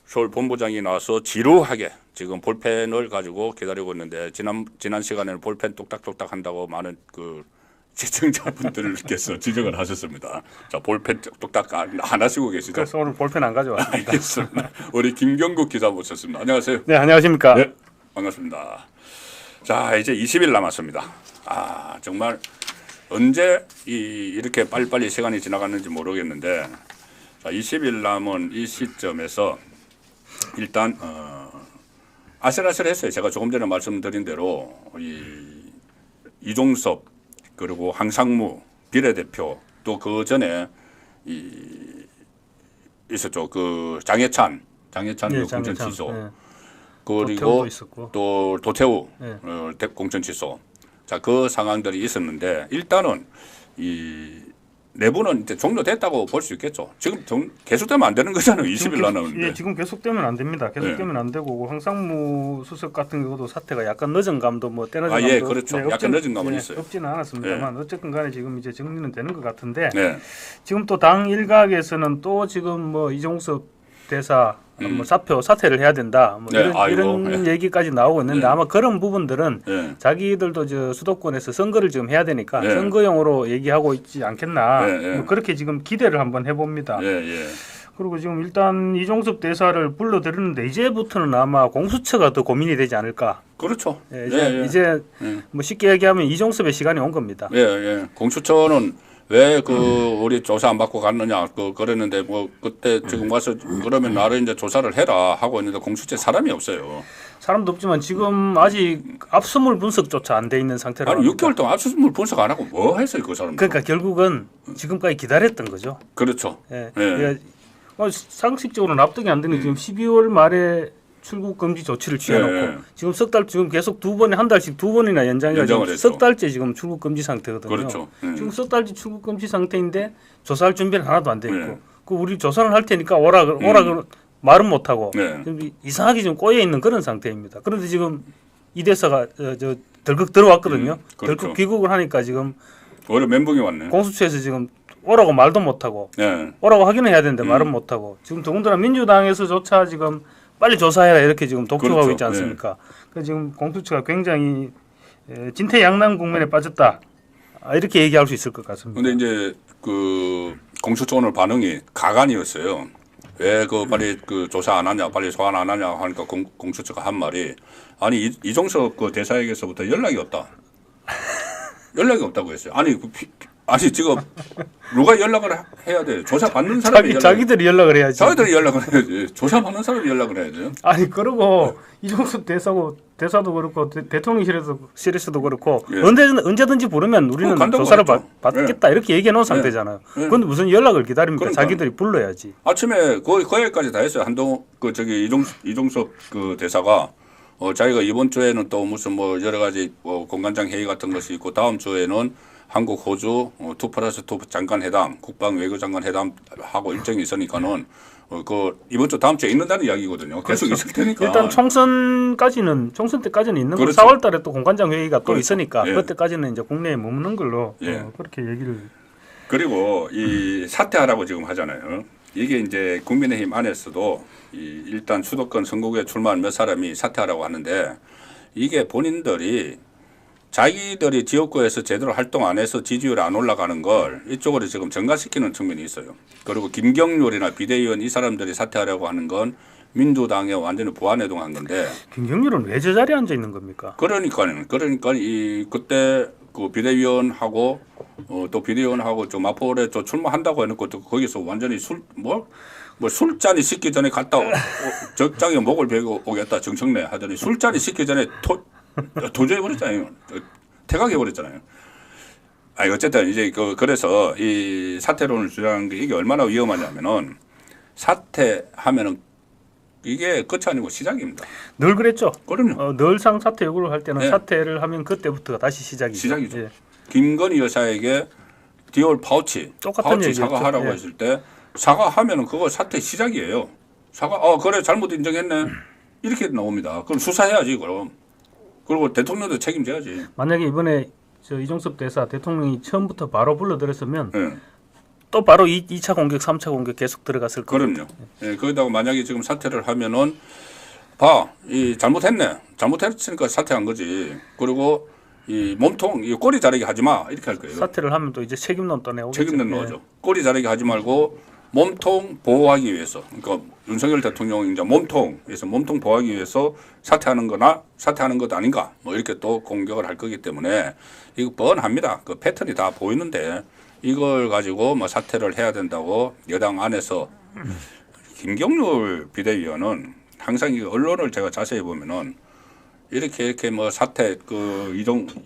서울본부장이 나와서 지루하게 지금 볼펜을 가지고 기다리고 있는데 지난 시간에는 볼펜 뚝딱뚝딱 한다고 많은 그 시청자분들께서 지적을 하셨습니다. 자, 볼펜 뚝딱 하나 쓰고 계시죠? 그래서 오늘 볼펜 안 가져왔습니다. 알겠습니다. 우리 김경국 기자 모셨습니다. 안녕하세요. 네, 안녕하십니까. 네, 반갑습니다. 자, 이제 20일 남았습니다. 아, 정말 언제 이렇게 빨리빨리 시간이 지나갔는지 모르겠는데, 자, 20일 남은 이 시점에서 일단 아슬아슬했어요. 제가 조금 전에 말씀드린 대로 이종섭 그리고 황상무 비례대표 또 그 전에 있었죠. 그 장해찬 네, 공천 취소. 네. 그리고 도태우도 있었고. 또 도태우 네. 공천 취소. 자, 그 상황들이 있었는데 일단은 이 내부는 이제 종료됐다고 볼 수 있겠죠. 지금 계속되면 안 되는 거잖아요. 20일 나오는데. 예, 지금 계속되면 안 됩니다. 계속되면 안 되고 황상무 수석 같은 경우도 사태가 약간 늦은 감도 뭐 때늦은 감도 예, 그렇죠. 약간 늦은 감은 있어요. 없지는 않았습니다만 어쨌든 간에 지금 이제 정리는 되는 것 같은데 네. 지금 또 당 일각에서는 또 지금 뭐 이종섭 대사 뭐 사퇴를 해야 된다. 뭐 네, 이런 얘기까지 나오고 있는데 아마 그런 부분들은 네. 자기들도 저 수도권에서 선거를 지금 해야 되니까 네. 선거용으로 얘기하고 있지 않겠나. 네. 뭐 그렇게 지금 기대를 한번 해봅니다. 예. 그리고 지금 일단 이종섭 대사를 불러들였는데 이제부터는 아마 공수처가 더 고민이 되지 않을까. 그렇죠. 예, 이제 뭐 쉽게 얘기하면 이종섭의 시간이 온 겁니다. 예. 공수처는 왜 우리 조사 안 받고 갔느냐 그랬는데 뭐 그때 지금 와서 그러면 나를 이제 조사를 해라 하고 있는데 공수처에 사람이 없어요. 사람도 없지만 지금 아직 압수물 분석조차 안 돼 있는 상태라고. 아니 6개월 동안 압수물 분석 안 하고 뭐 했어요 그 사람? 그러니까 결국은 지금까지 기다렸던 거죠. 그렇죠. 예. 예. 상식적으로 납득이 안 되는 지금 12월 말에 출국 금지 조치를 취해놓고 지금 석 달 지금 계속 한 달씩 두 번이나 연장해가지고 석 달째 지금 출국 금지 상태거든요. 그렇죠. 지금 석 달째 출국 금지 상태인데 조사할 준비는 하나도 안 돼 있고 그 우리 조사를 할 테니까 오라 말은 못 하고 좀 이상하게 좀 꼬여 있는 그런 상태입니다. 그런데 지금 이 대사가 덜컥 들어왔거든요. 그렇죠. 덜컥 귀국을 하니까 지금 원래 멘붕이 왔네. 공수처에서 지금 오라고 말도 못 하고 오라고 하기는 해야 되는데 말은 못 하고 지금 더군다나 민주당에서조차 지금 빨리 조사해라 이렇게 지금 독촉하고 있지 않습니까? 그래서 지금 공수처가 굉장히 진퇴양난 국면에 빠졌다 이렇게 얘기할 수 있을 것 같습니다. 근데 이제 그 공수처 오늘 반응이 가관이었어요. 왜 빨리 조사 안 하냐, 빨리 소환 안 하냐 하니까 공수처가 한 말이 아니 이종섭 대사에게서부터 연락이 없다. 연락이 없다고 했어요. 아니 지금 누가 연락을 해야 돼? 조사 받는 사람이 자기들이 연락을 해야지. 자기들이 연락을 해야지. 조사 받는 사람이 연락을 해야 돼요. 아니 그러고 이종섭 대사도 그렇고 대통령실에서도 그렇고 언제든지 부르면 우리는 조사를 받겠다 이렇게 얘기해 놓은 상태잖아요. 그런데 무슨 연락을 기다립니까? 그러니까. 자기들이 불러야지. 아침에 거의 여기까지 다 했어요. 한동훈 이종섭 대사가 자기가 이번 주에는 또 무슨 뭐 여러 가지 공관장 회의 같은 것이 있고 다음 주에는 한국 호주 2+2 장관 회담, 국방 외교장관 회담 하고 일정이 있으니까는 이번 주 다음 주에 있는다는 이야기거든요. 계속 그렇죠. 있을 테니까. 일단 총선 때까지는 있는 거. 그렇죠. 4월 달에 또 공관장 회의가 또 그렇죠. 있으니까 그때까지는 이제 국내에 머무는 걸로 그렇게 얘기를. 그리고 이 사퇴하라고 지금 하잖아요. 이게 이제 국민의힘 안에서도 일단 수도권 선거구에 출마한 몇 사람이 사퇴하라고 하는데 이게 본인들이 자기들이 지역구에서 제대로 활동 안 해서 지지율이 안 올라가는 걸 이쪽으로 지금 전가시키는 측면이 있어요. 그리고 김경률이나 비대위원 이 사람들이 사퇴하려고 하는 건 민주당에 완전히 부안해동한 건데. 김경률은 왜 저 자리에 앉아 있는 겁니까? 그러니까 그때 그 비대위원하고 또 비대위원하고 좀 마포에 출마한다고 해놓고 또 거기서 완전히 술잔이 식기 전에 갔다 적장에 목을 베고 오겠다 정청래 하더니 술잔이 식기 전에 도저해버렸잖아요. 퇴각해버렸잖아요. 어쨌든 이제 그래서 이 사퇴론을 주장하는 게 이게 얼마나 위험하냐면은 사퇴하면은 이게 끝이 아니고 시작입니다. 늘 그랬죠. 그럼요. 늘상 사퇴 요구를 할 때는 사퇴를 하면 그때부터가 다시 시작이죠. 예. 김건희 여사에게 디올 파우치 사과하라고 했을 때 사과하면은 그거 사퇴 시작이에요. 그래 잘못 인정했네 이렇게 나옵니다. 그럼 수사해야지 그럼. 그리고 대통령도 책임져야지. 만약에 이번에 이종섭 대사 대통령이 처음부터 바로 불러들였으면 또 바로 2차 공격, 3차 공격 계속 들어갔을 거예요. 그럼요. 거기다가 만약에 지금 사퇴를 하면은 잘못했네. 잘못했으니까 사퇴한 거지. 그리고 이 몸통, 이 꼬리 자르기 하지 마 이렇게 할 거예요. 사퇴를 하면 또 이제 책임론 또 내오겠죠. 책임론 나오죠. 꼬리 자르기 하지 말고 몸통 보호하기 위해서, 그러니까 윤석열 대통령 이제 몸통에서 몸통 보호하기 위해서 사퇴하는 것 아닌가, 뭐 이렇게 또 공격을 할 거기 때문에 이거 뻔합니다. 그 패턴이 다 보이는데 이걸 가지고 뭐 사퇴를 해야 된다고 여당 안에서 김경률 비대위원은 항상 이 언론을 제가 자세히 보면은 이렇게 뭐 사퇴 그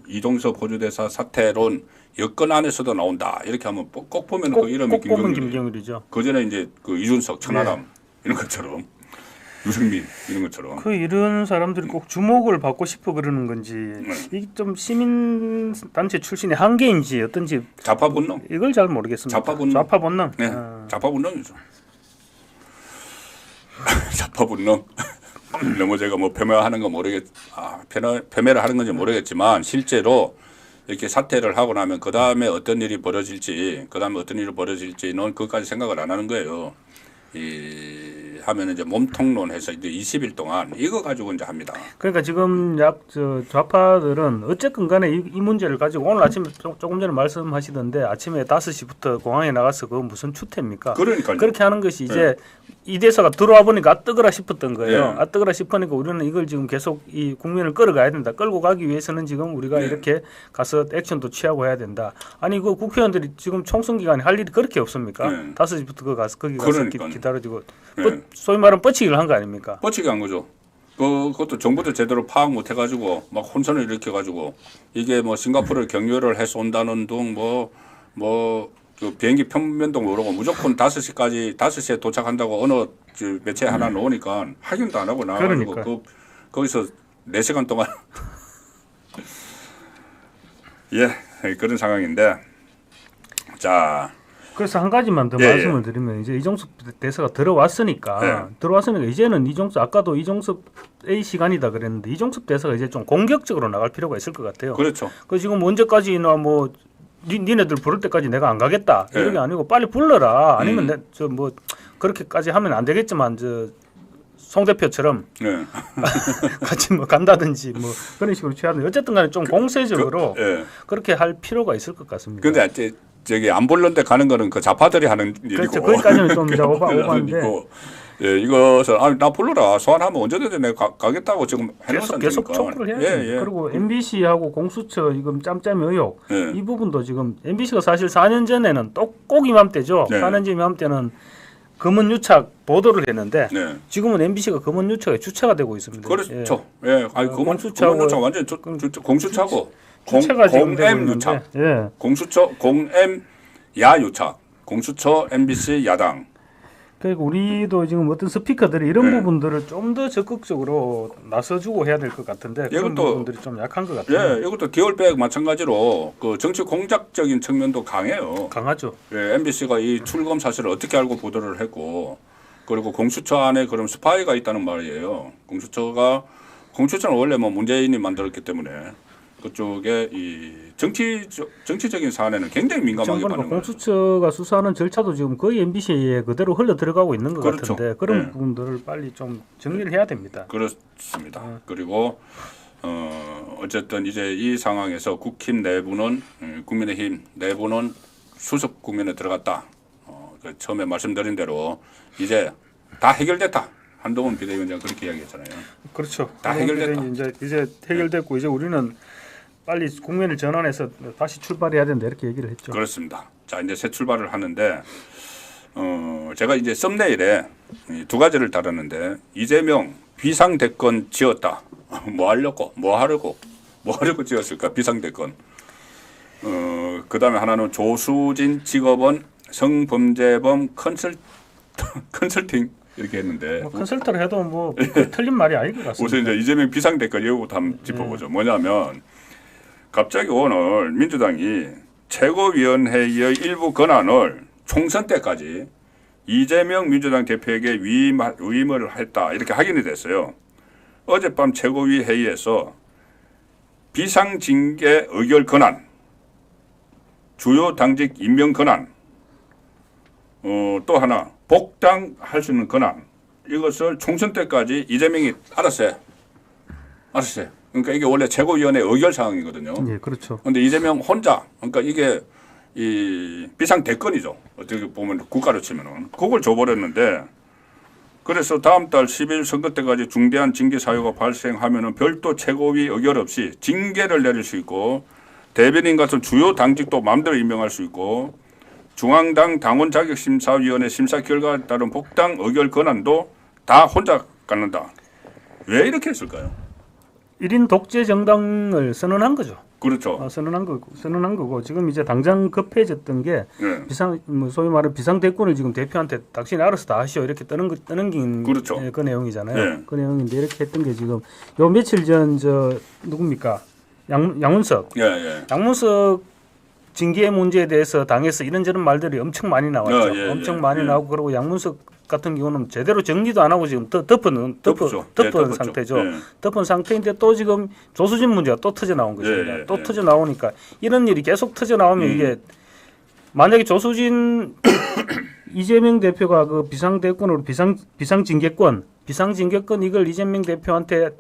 이종섭 호주대사 사퇴론 여권 안에서도 나온다 이렇게 하면 꼭 보면 그 이름이 김경률이죠. 그 전에 이제 그 이준석, 천하람 이런 것처럼 유승민 이런 것처럼 그 이런 사람들이 꼭 주목을 받고 싶어 그러는 건지 이게 좀 시민 단체 출신의 한계인지 어떤지 좌파 본능 이걸 잘 모르겠습니다. 좌파 본능. 네, 좌파 본능이죠. 좌파 본능. 너무 제가 뭐 폄훼하는 거 폄훼를 하는 건지 모르겠지만 실제로 이렇게 사퇴를 하고 나면 그 다음에 어떤 일이 벌어질지는 그것까지 생각을 안 하는 거예요. 하면 이제 몸통론해서 이제 20일 동안 이거 가지고 이제 합니다. 그러니까 지금 좌파들은 어쨌든 간에 이 문제를 가지고 오늘 아침에 조금 전에 말씀하시던데 아침에 5시부터 공항에 나가서 그 무슨 추태입니까? 그러니까요. 그렇게 하는 것이 이제 이 대사가 들어와 보니까 뜨거라 싶었던 거예요. 네. 뜨거라 싶으니까 우리는 이걸 지금 계속 이 국민을 끌어가야 된다. 끌고 가기 위해서는 지금 우리가 이렇게 가서 액션도 취하고 해야 된다. 아니 그 국회의원들이 지금 총선 기간에 할 일이 그렇게 없습니까? 5시부터 거기 가서 기다려지고 소위 말하면 뻗치기를 한 거 아닙니까? 뻗치기 한 거죠. 그것도 정부도 제대로 파악 못 해가지고 막 혼선을 일으켜가지고 이게 뭐 싱가포르를 경유를 해서 온다는 둥 그 비행기 편면도 모르고 무조건 5시에 도착한다고 어느 매체 하나 놓으니까 확인도 안 하고 나와가지고 그러니까. 거기서 4시간 동안 그런 상황인데 자. 그래서 한 가지만 더 말씀을 드리면 이제 이종섭 대사가 들어왔으니까 이제는 이종섭 아까도 이종섭 A 시간이다 그랬는데 이종섭 대사가 이제 좀 공격적으로 나갈 필요가 있을 것 같아요. 그렇죠. 그 지금 언제까지나 뭐 니네들 부를 때까지 내가 안 가겠다 이런 게 아니고 빨리 불러라. 아니면 저 뭐 그렇게까지 하면 안 되겠지만 송 대표처럼 같이 뭐 간다든지 뭐 그런 식으로 취하든지 어쨌든 간에 좀 공세적으로 그렇게 할 필요가 있을 것 같습니다. 근데 저기 안 불렀는데 가는 거는 그 좌파들이 하는 일이고. 그렇죠. 거기까지는 좀 오바인데. 이것을 나 불러라. 소환하면 언제든지 내가 가겠다고 지금 해놨으니까. 계속 촉구를 해야죠. 그리고 MBC하고 공수처 지금 짬짬이 의혹 이 부분도 지금 MBC가 사실 4년 전에는 꼭 이맘때죠. 4년 전 이맘때는 검언유착 보도를 했는데 지금은 MBC가 검언유착에 주체가 되고 있습니다. 그렇죠. 검언유착 완전 공수처고 공엠유착, 공수처 공엠 야유착, 공수처 MBC 야당. 그리고 우리도 지금 어떤 스피커들이 이런 부분들을 좀 더 적극적으로 나서주고 해야 될 것 같은데 그런 부분들이 좀 약한 것 같아요. 이것도 디올백 마찬가지로 그 정치 공작적인 측면도 강해요. 강하죠. MBC가 이 출검 사실을 어떻게 알고 보도를 했고, 그리고 공수처 안에 그럼 스파이가 있다는 말이에요. 공수처는 원래 뭐 문재인이 만들었기 때문에 그쪽에 이 정치적인 사안에는 굉장히 민감하게 받는 거예요. 공수처가 수사하는 절차도 지금 거의 MBC에 그대로 흘러 들어가고 있는 것 같은데 그런 부분들을 빨리 좀 정리를 해야 됩니다. 그렇습니다. 그리고 어쨌든 이제 이 상황에서 국힘 내부는 국민의힘 내부는 수습 국면에 들어갔다. 처음에 말씀드린 대로 이제 다 해결됐다. 한동훈 비대위원장 그렇게 이야기했잖아요. 그렇죠. 다 해결됐다. 이제 해결됐고 이제 우리는 빨리 국면을 전환해서 다시 출발해야 된다 이렇게 얘기를 했죠. 그렇습니다. 자 이제 새 출발을 하는데 제가 이제 썸네일에 두 가지를 다뤘는데 이재명 비상대권 지었다. 뭐 하려고 지었을까 비상대권. 그다음에 하나는 조수진 직업원 성범죄범 컨설팅 이렇게 했는데 컨설터를 해도 뭐 틀린 말이 아닐 것 같습니다. 우선 이제 이재명 비상대권 이거부터 한번 짚어보죠. 뭐냐면 갑자기 오늘 민주당이 최고위원회의 일부 권한을 총선 때까지 이재명 민주당 대표에게 위임을 했다 이렇게 확인이 됐어요. 어젯밤 최고위 회의에서 비상징계 의결 권한, 주요 당직 임명 권한, 또 하나 복당할 수 있는 권한 이것을 총선 때까지 이재명이 알았어요. 그러니까 이게 원래 최고위원회 의결 사항이거든요. 예, 그렇죠. 그런데 이재명 혼자, 그러니까 이게 이 비상 대권이죠. 어떻게 보면 국가로 치면은 그걸 줘버렸는데, 그래서 다음 달 10일 선거 때까지 중대한 징계 사유가 발생하면은 별도 최고위 의결 없이 징계를 내릴 수 있고, 대변인 같은 주요 당직도 마음대로 임명할 수 있고, 중앙당 당원 자격심사위원회 심사 결과에 따른 복당 의결 권한도 다 혼자 갖는다. 왜 이렇게 했을까요? 1인 독재 정당을 선언한 거죠. 그렇죠. 선언한 거고 지금 이제 당장 급해졌던 게 비상 뭐 소위 말하는 비상 대권을 지금 대표한테 당신이 알아서 다 하시오 이렇게 떠넘긴 그렇죠. 그 내용이잖아요. 네. 그 내용인데 이렇게 했던 게 지금 요 며칠 전 누굽니까 양문석 양문석 징계 문제에 대해서 당에서 이런저런 말들이 엄청 많이 나왔죠. 엄청 많이 나오고 그리고 양문석 같은 경우는 제대로 정리도 안 하고 지금 덮은 상태죠. 덮은 상태인데 또 지금 조수진 문제가 또 터져 나온 것입니다. 또 터져 나오니까 이런 일이 계속 터져 나오면 이게 만약에 조수진 이재명 대표가 그 비상대권으로 비상징계권 이걸 이재명 대표한테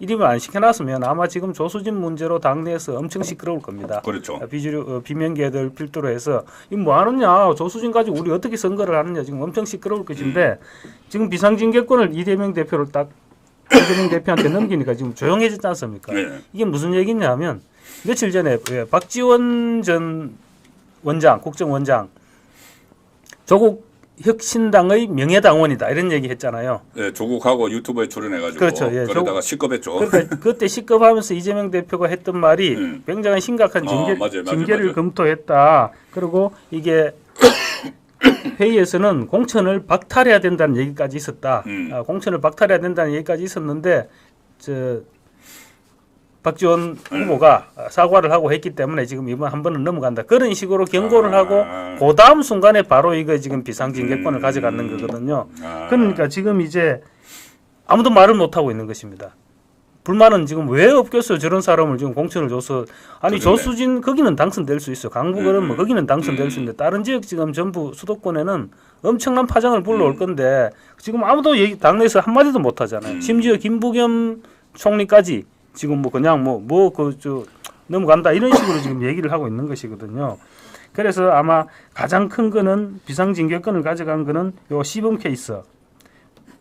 이름을 안 시켜놨으면 아마 지금 조수진 문제로 당내에서 엄청 시끄러울 겁니다. 그렇죠. 비명계들 필두로 해서 이거 뭐 하느냐, 조수진 가지고 우리 어떻게 선거를 하느냐 지금 엄청 시끄러울 것인데 지금 비상징계권을 이재명 대표한테 넘기니까 지금 조용해졌지 않습니까? 이게 무슨 얘기냐면 며칠 전에 박지원 전 국정원장 조국 혁신당의 명예당원이다 이런 얘기 했잖아요. 네, 조국하고 유튜브에 출연해가지고 그렇죠. 그러다가 시급했죠. 그러니까 그때 시급하면서 이재명 대표가 했던 말이 굉장히 심각한 징계를 검토했다. 그리고 이게 회의에서는 공천을 박탈해야 된다는 얘기까지 있었다. 공천을 박탈해야 된다는 얘기까지 있었는데 박지원 후보가 사과를 하고 했기 때문에 지금 이번 한 번은 넘어간다. 그런 식으로 경고를 하고 그 다음 순간에 바로 이거 지금 비상징계권을 가져가는 거거든요. 그러니까 지금 이제 아무도 말을 못 하고 있는 것입니다. 불만은 지금 왜 없겠어요? 저런 사람을 지금 공천을 줘서 아니 조수진 거기는 당선될 수 있어. 강북은 뭐 거기는 당선될 수 있는데 다른 지역 지금 전부 수도권에는 엄청난 파장을 불러올 건데 지금 아무도 당내에서 한마디도 못 하잖아요. 심지어 김부겸 총리까지 지금 뭐 그냥 넘어간다 이런 식으로 지금 얘기를 하고 있는 것이거든요. 그래서 아마 가장 큰 거는 비상징계권을 가져간 거는 요 시범 케이스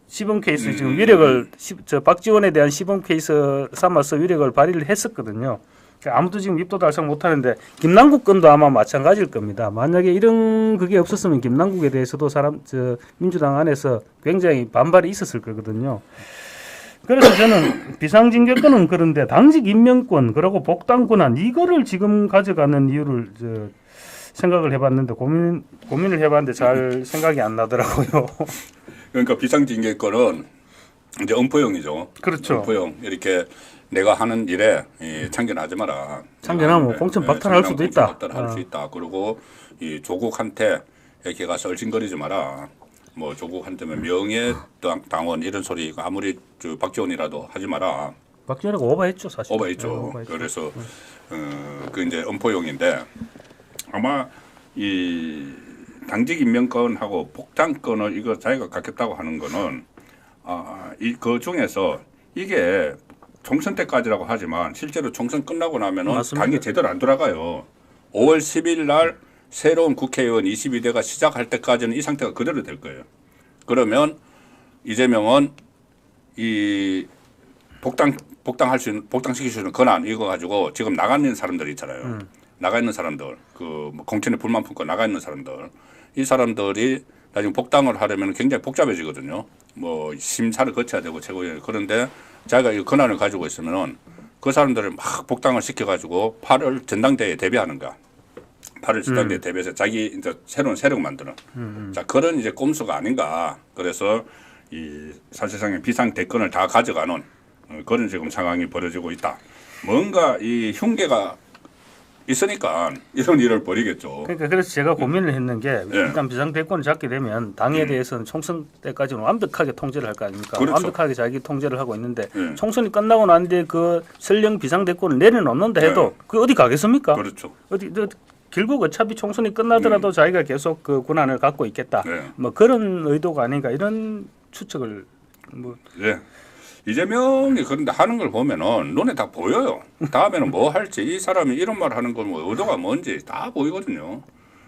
지금 위력을 박지원에 대한 시범 케이스 삼아서 위력을 발휘를 했었거든요. 아무도 지금 입도 달싹 못하는데 김남국 건도 아마 마찬가지일 겁니다. 만약에 이런 그게 없었으면 김남국에 대해서도 민주당 안에서 굉장히 반발이 있었을 거거든요. 그래서 저는 비상징계권은 그런데 당직 임명권 그리고 복당 권한 이거를 지금 가져가는 이유를 생각을 해봤는데 고민을 해봤는데 잘 생각이 안 나더라고요. 그러니까 비상징계권은 이제 엄포용이죠. 그렇죠. 엄포용 이렇게 내가 하는 일에 참견하지 마라. 참견하면 공천 박탈할 수도 있다. 박탈할 수 있다. 그리고 이 조국한테 이렇게 가서 얼씬거리지 마라. 뭐 조국한테면 명예 당원 이런 소리 아무리 박지원이라도 하지 마라. 박지원이가 오버했죠 사실. 오버했죠. 그래서 그 이제 엄포용인데 아마 이 당직 임명권하고 복당권을 이거 자기가 갖겠다고 하는 거는 그 중에서 이게 총선 때까지라고 하지만 실제로 총선 끝나고 나면은 당이 제대로 안 돌아가요. 5월 10일 날 새로운 국회의원 22대가 시작할 때까지는 이 상태가 그대로 될 거예요. 그러면 이재명은 이 복당시킬 수 있는 권한 이거 가지고 지금 나가 있는 사람들 있잖아요. 나가 있는 사람들, 공천에 불만 품고 나가 있는 사람들, 이 사람들이 나중에 복당을 하려면 굉장히 복잡해지거든요. 뭐 심사를 거쳐야 되고 최고위원 그런데 자기가 이 권한을 가지고 있으면은 그 사람들을 막 복당을 시켜가지고 8월 전당대회에 대비하는 거야. 8월 전당대회 대비해서 자기 이제 새로운 세력 만드는. 자 그런 이제 꼼수가 아닌가. 그래서 이 사실상의 비상 대권을 다 가져가는 그런 지금 상황이 벌어지고 있다. 뭔가 이 흉계가 있으니까 이런 일을 벌이겠죠. 그러니까 그래서 제가 고민을 했는 게 일단 비상대권을 잡게 되면 당에 대해서는 총선 때까지는 완벽하게 통제를 할 거 아닙니까? 그렇죠. 완벽하게 자기 통제를 하고 있는데 총선이 끝나고 난 뒤에 그 설령 비상대권을 내려놓는다 해도 그 어디 가겠습니까? 그렇죠. 결국 어차피 총선이 끝나더라도 자기가 계속 그 권한을 갖고 있겠다. 뭐 그런 의도가 아닌가 이런 추측을 네. 이재명이 그런데 하는 걸 보면은 눈에 다 보여요. 다음에는 뭐 할지 이 사람이 이런 말 하는 건 뭐 의도가 뭔지 다 보이거든요.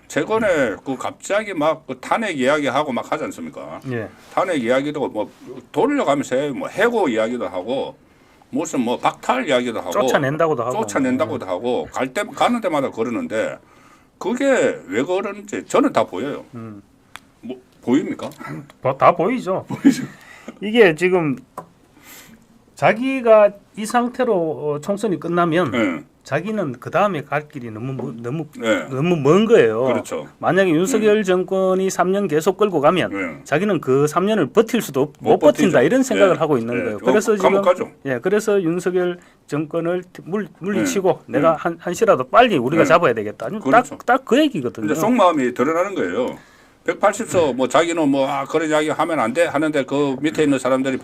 최근에 그 갑자기 막 그 탄핵 이야기하고 막 하지 않습니까? 예. 탄핵 이야기도 뭐 돌려가면서 해요. 뭐 해고 이야기도 하고 무슨 뭐 박탈 이야기도 하고 쫓아낸다고도 하고 쫓아낸다고도 하고 가는 데마다 그러는데 그게 왜 그러는지 저는 다 보여요. 뭐 보입니까? 다 보이죠. 보이죠. 이게 지금 자기가 이 상태로 총선이 끝나면 네. 자기는 그 다음에 갈 길이 너무 네. 먼 거예요. 그렇죠. 만약에 윤석열 정권이 3년 계속 끌고 가면 네. 자기는 그 3년을 버틸 수도 못 못 버틴다 버티죠. 이런 생각을 네. 하고 있는 네. 거예요. 그래서 지금 감옥 가죠. 그래서 윤석열 정권을 물리치고 네. 내가 한시라도 빨리 우리가 네. 잡아야 되겠다. 그렇죠. 딱 그 얘기거든요. 이제 속마음이 드러나는 거예요. 180석 뭐 자기는 뭐 그런 이야기 하면 안 돼 하는데 그 밑에 있는 사람들이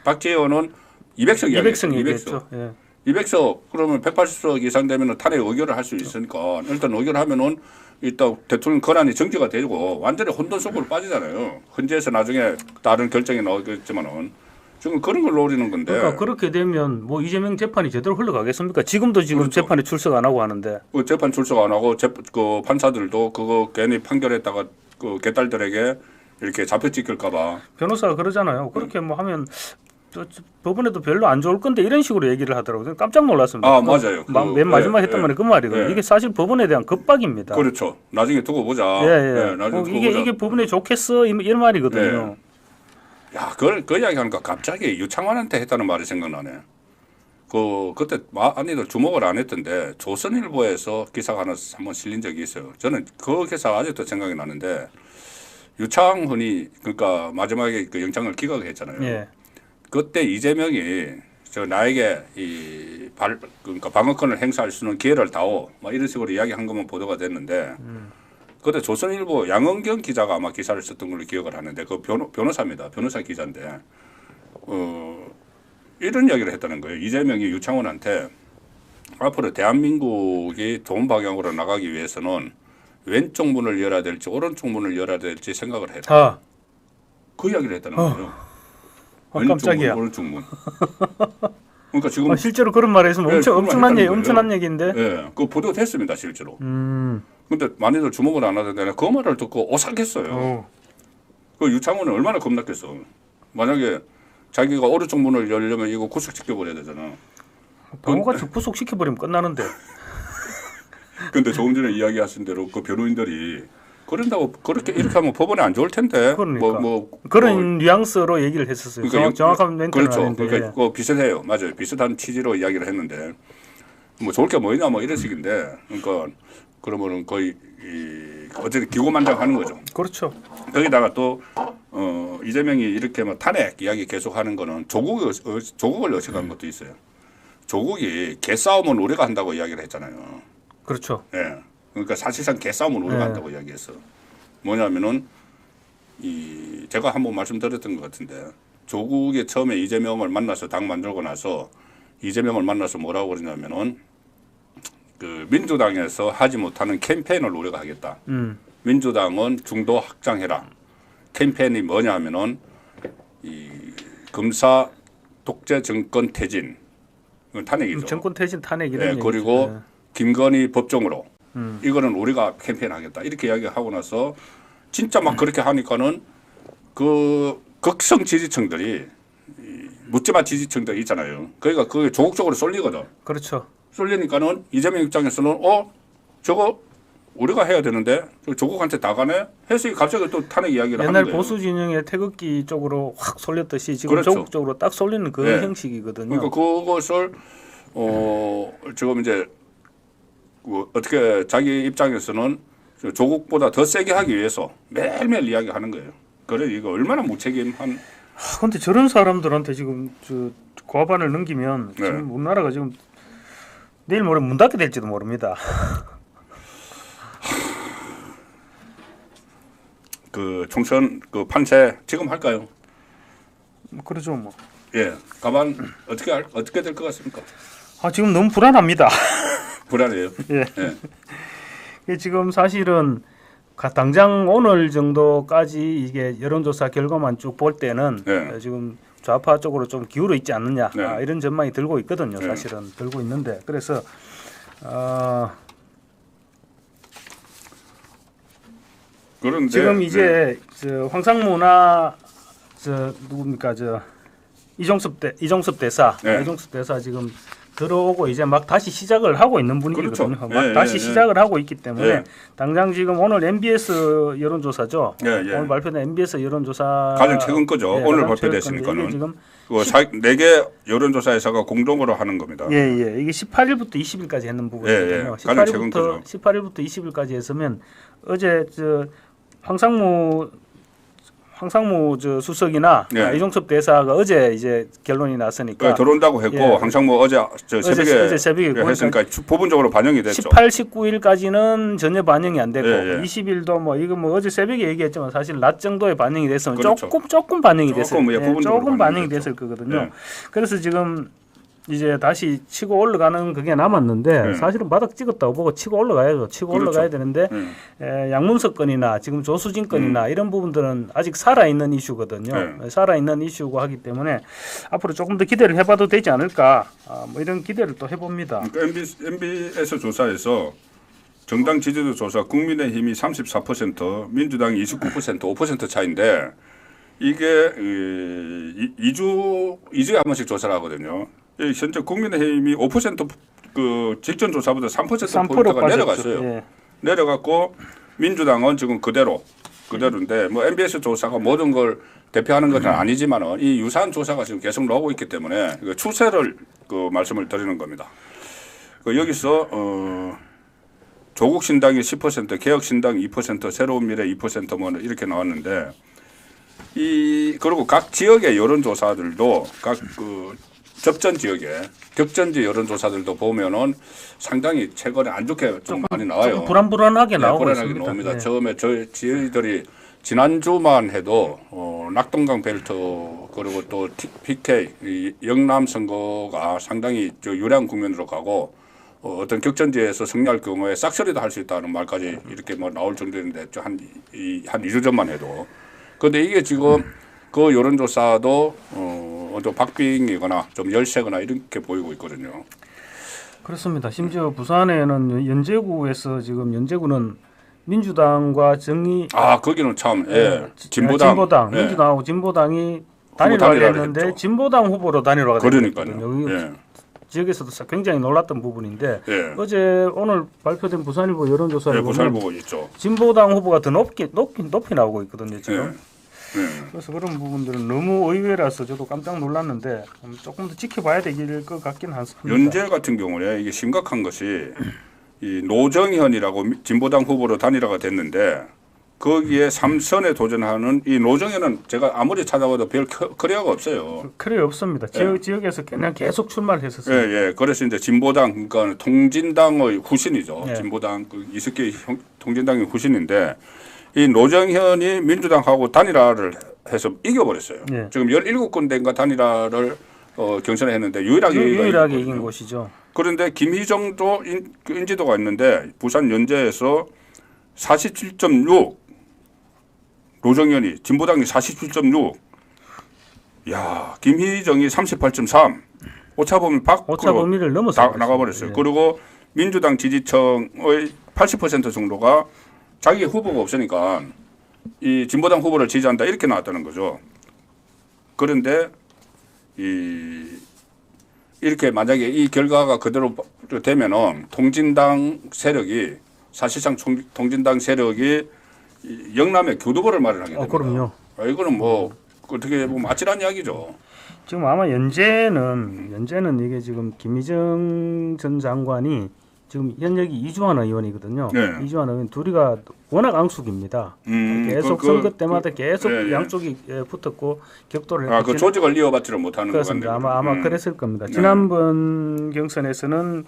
박지원은 200석 이야기 200석 얘기했죠. 예. 200석 그러면 180석 이상 되면 탄핵 의결을 할 수 있으니까 일단 의결하면은 일단 대통령 권한이 정지가 되고 완전히 혼돈 속으로 빠지잖아요. 헌재에서 나중에 다른 결정이 나오겠지만은 지금 그런 걸 노리는 건데. 그러니까 그렇게 되면 뭐 이재명 재판이 제대로 흘러가겠습니까? 지금도 지금 그렇죠. 재판에 출석 안 하고 하는데. 그 재판 출석 안 하고 그 판사들도 그거 괜히 판결했다가 그 개딸들에게 이렇게 잡혀 찍힐까봐. 변호사가 그러잖아요. 그렇게 뭐 하면 법원에도 별로 안 좋을 건데 이런 식으로 얘기를 하더라고요. 깜짝 놀랐습니다. 아 맞아요. 맨 마지막에 했던 말이 그 말이거든요. 이게 사실 법원에 대한 겁박입니다. 그렇죠. 나중에 두고 보자. 예. 나중에 두고 이게 보자. 이게 법원에 좋겠어 이런 말이거든요. 야, 그 이야기 하니까 갑자기 유창환한테 했다는 말이 생각나네. 그때 많이들 주목을 안 했던데 조선일보에서 기사가 하나 한번 실린 적이 있어요. 저는 그 기사가 아직도 생각이 나는데 유창훈이 그러니까 마지막에 그 영장을 기각했잖아요. 예. 그때 이재명이 나에게 그러니까 방어권을 행사할 수 있는 기회를 다오, 막 이런 식으로 이야기한 것만 보도가 됐는데, 그때 조선일보 양은경 기자가 아마 기사를 썼던 걸로 기억을 하는데, 그 변호사입니다. 변호사 기자인데, 이런 이야기를 했다는 거예요. 이재명이 유창훈한테 앞으로 대한민국이 좋은 방향으로 나가기 위해서는 왼쪽 문을 열어야 될지 오른쪽 문을 열어야 될지 생각을 해라. 그 이야기를 했다는 거예요. 깜짝이야. 오른쪽 문. 그러니까 지금 실제로 그런 말을 했으면 엄청난 얘기인데. 예, 그 보도가 됐습니다, 실제로. 근데 많이들 주목을 안 하던데 그 말을 듣고 오싹했어요. 그 유창훈은 얼마나 겁났겠어. 만약에 자기가 오른쪽 문을 열려면 이거 구속시켜버려야 되잖아. 방어같이 구속시켜버리면 끝나는데. 근데 조금 전에 이야기하신 대로 그 변호인들이 그런다고 그렇게 이렇게 하면 법원에 안 좋을 텐데. 그러니까. 그런 뉘앙스로 얘기를 했었어요. 그러니까 정확한 멘트는 그렇죠. 아닌데. 그러니까 그 비슷해요. 맞아요. 비슷한 취지로 이야기를 했는데 뭐 좋을 게 뭐냐 뭐 이런 식인데 그러니까 그러면은 거의 어쨌든 기고만장하는 거죠. 그렇죠. 거기다가 또 이재명이 이렇게 뭐 탄핵 이야기 계속하는 거는 조국을 의식하는 것도 있어요. 조국이 개싸움은 우리가 한다고 이야기를 했잖아요. 그렇죠. 예. 그러니까 사실상 개싸움은 우리가 한다고 이야기했어. 뭐냐면은 제가 한번 말씀드렸던 것 같은데 조국이 처음에 이재명을 만나서 당 만들고 나서 이재명을 만나서 뭐라고 그러냐면은 그 민주당에서 하지 못하는 캠페인을 우리가 하겠다. 민주당은 중도 확장해라. 캠페인이 뭐냐 하면은 이 검사 독재 정권 퇴진. 이건 탄핵이죠. 정권 퇴진 탄핵 이런 네, 그리고 김건희 법정으로 이거는 우리가 캠페인하겠다 이렇게 이야기하고 나서 진짜 막 그렇게 하니까는 그 극성 지지층들이 묻지마 지지층들 있잖아요. 그러니까 그게 조국 쪽으로 쏠리거든. 그렇죠. 쏠리니까는 이재명 입장에서는 저거 우리가 해야 되는데 조국한테 다 가네 해서 갑자기 또 탄핵 이야기를 하는 거예요. 옛날 보수 진영의 태극기 쪽으로 확 쏠렸듯이 지금 그렇죠. 조국 쪽으로 딱 쏠리는 그 형식이거든요. 그러니까 그것을 지금 이제 어떻게 자기 입장에서는 조국보다 더 세게 하기 위해서 매일매일 이야기하는 거예요. 그래 이거 얼마나 무책임한. 그런데 저런 사람들한테 지금 과반을 넘기면 네. 지금 우리나라가 지금 내일 모레 문 닫게 될지도 모릅니다. 그 총선 그 판세 지금 할까요? 그러죠 뭐. 예, 가만 어떻게 될 것 같습니까? 지금 너무 불안합니다. 불안해요. 예. 예. 지금 사실은 당장 오늘 정도까지 이게 여론조사 결과만 쭉 볼 때는 네. 지금 좌파 쪽으로 좀 기울어 있지 않느냐 네. 이런 전망이 들고 있거든요. 네. 사실은 들고 있는데 그래서 그런데 지금 이제 저 황상무나 저 누굽니까 저 이종섭 대사 네. 이종섭 대사 지금 들어오고 이제 막 다시 시작을 하고 있는 분위기거든요. 그렇죠. 막 예, 다시 예, 시작을 하고 있기 때문에 예. 당장 지금 오늘 MBS 여론조사죠. 예, 예. 오늘 발표된 MBS 여론조사 가장 최근 거죠. 예, 오늘 가장 최근 발표됐으니까는. 건데 이게 지금 4개 여론조사 회사가 공동으로 하는 겁니다. 예. 이게 18일부터 20일까지 했는 부분이거든요. 예, 예. 가장 최근 거죠. 18일부터 20일까지 했으면 어제 저 황상무 저 수석이나 예. 이종섭 대사가 어제 이제 결론이 났으니까 들어온다고 했고 예. 항상 어제 어제 새벽에 했으니까 부분적으로 반영이 됐죠. 18, 19일까지는 전혀 반영이 안 됐고 예, 예. 20일도 뭐 이거 뭐 어제 새벽에 얘기했지만 사실 낮 정도에 반영이 됐으면 그렇죠. 조금 반영이 조금, 됐어요. 예, 부분적으로 조금 반영이 반영이 됐을 거거든요. 예. 그래서 지금 이제 다시 치고 올라가는 그게 남았는데 예. 사실은 바닥 찍었다고 보고 치고 올라가야죠. 치고 그렇죠. 올라가야 되는데 양문석 건이나 지금 조수진 건이나 이런 부분들은 아직 살아있는 이슈거든요. 살아있는 이슈고 하기 때문에 앞으로 조금 더 기대를 해봐도 되지 않을까 뭐 이런 기대를 또 해봅니다. 그러니까 MBS 조사에서 정당 지지도 조사 국민의힘이 34%, 민주당이 29%, 5% 차인데 이게 2주에 한 번씩 조사를 하거든요. 현재 국민의힘이 5%그 직전 조사보다 3%포인트가 내려갔어요. 예. 내려갔고 민주당은 지금 그대로인데 뭐 MBS 조사가 모든 걸 대표하는 것은 아니지만은 이 유사한 조사가 지금 계속 나오고 있기 때문에 그 추세를 그 말씀을 드리는 겁니다. 여기서 조국 신당이 10%, 개혁 신당 2%, 새로운 미래 2% 뭐 이렇게 나왔는데 그리고 각 지역의 여론조사들도 각 그 접전 지역에 격전지 여론조사들도 보면은 상당히 최근에 안 좋게 좀 많이 나와요. 조금 불안불안하게 나오고 불안하게 있습니다. 나옵니다. 예. 처음에 저희들이 지난주만 해도 낙동강 벨트 그리고 또 PK 이 영남 선거가 상당히 유리한 국면으로 가고 어떤 격전지에서 승리할 경우에 싹쓸이도 할 수 있다는 말까지 이렇게 뭐 나올 정도인데 한 2주 전만 해도. 그런데 이게 지금 그 여론조사도 좀 박빙이거나 좀 열세거나 이렇게 보이고 있거든요. 그렇습니다. 심지어 부산에는 연제구에서 지금 연제구는 민주당과 정의 거기는 참 진보당 예. 민주당하고 진보당이 단일화를 했는데 했죠. 진보당 후보로 단일화가 됐거든요. 그러니까요. 예. 지역에서도 굉장히 놀랐던 부분인데 예. 어제 오늘 발표된 부산일보 여론조사를 부산 보면 보고 있죠. 진보당 후보가 더 높이 나오고 있거든요. 지금. 예. 그래서 그런 부분들은 너무 의외라서 저도 깜짝 놀랐는데 조금 더 지켜봐야 될 것 같긴 합니다. 연재 같은 경우에 이게 심각한 것이 이 노정현이라고 진보당 후보로 단일화가 됐는데 거기에 3선에 도전하는 이 노정현은 제가 아무리 찾아봐도 별 커리어가 없어요. 커리어 없습니다. 지역에서 그냥 계속 출마를 했었어요. 예. 그래서 이제 진보당 그러니까 통진당의 후신이죠. 예. 진보당 이석기 통진당의 후신인데 이 노정현이 민주당하고 단일화를 해서 이겨버렸어요. 예. 지금 17군데인가 단일화를 경선을 했는데 유일하게 이긴 곳이죠. 그런데 김희정도 인지도가 있는데 부산 연재에서 47.6 노정현이 진보당이 47.6 야 김희정이 38.3 오차범위 밖으로 오차범위를 넘어서 나가버렸어요. 예. 그리고 민주당 지지층의 80% 정도가 자기 후보가 없으니까 이 진보당 후보를 지지한다 이렇게 나왔다는 거죠. 그런데 이렇게 만약에 이 결과가 그대로 되면은 통진당 세력이 사실상 통진당 세력이 영남에 교두보를 마련하게 됩니다. 그럼요. 이거는 뭐 어떻게 보면 아찔한 이야기죠. 지금 아마 연재는 이게 지금 김희정 전 장관이 지금 현역이 이주환 의원이거든요. 네. 이주환 의원 둘이가 워낙 앙숙입니다. 계속 선거 때마다 계속 양쪽이 붙었고 격돌을 했고. 그 조직을 이어받지를 못하는 것 그렇습니다. 같네요. 아마 그랬을 겁니다. 지난번 경선에서는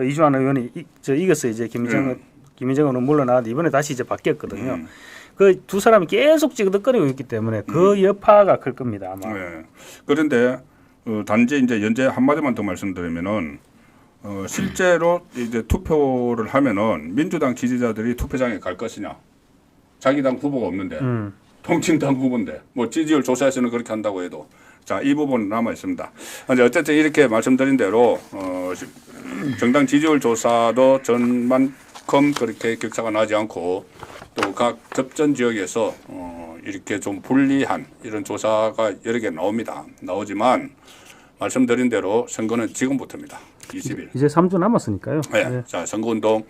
이주환 의원이 이겼어요. 이제 김희정 의원은 물러나는데 이번에 다시 이제 바뀌었거든요. 그 두 사람이 계속 찌그덕거리고 있기 때문에 그 여파가 클 겁니다. 아마. 네. 그런데 단지 이제 연재 한마디만 더 말씀드리면은 실제로 이제 투표를 하면은 민주당 지지자들이 투표장에 갈 것이냐, 자기 당 후보가 없는데 통진당 후보인데 뭐 지지율 조사에서는 그렇게 한다고 해도 자, 이 부분 남아 있습니다. 어쨌든 이렇게 말씀드린 대로 정당 지지율 조사도 전만큼 그렇게 격차가 나지 않고 또 각 접전 지역에서 이렇게 좀 불리한 이런 조사가 여러 개 나오지만 말씀드린 대로 선거는 지금부터입니다. 20일. 이제 3주 남았으니까요. 네. 네. 자, 선거운동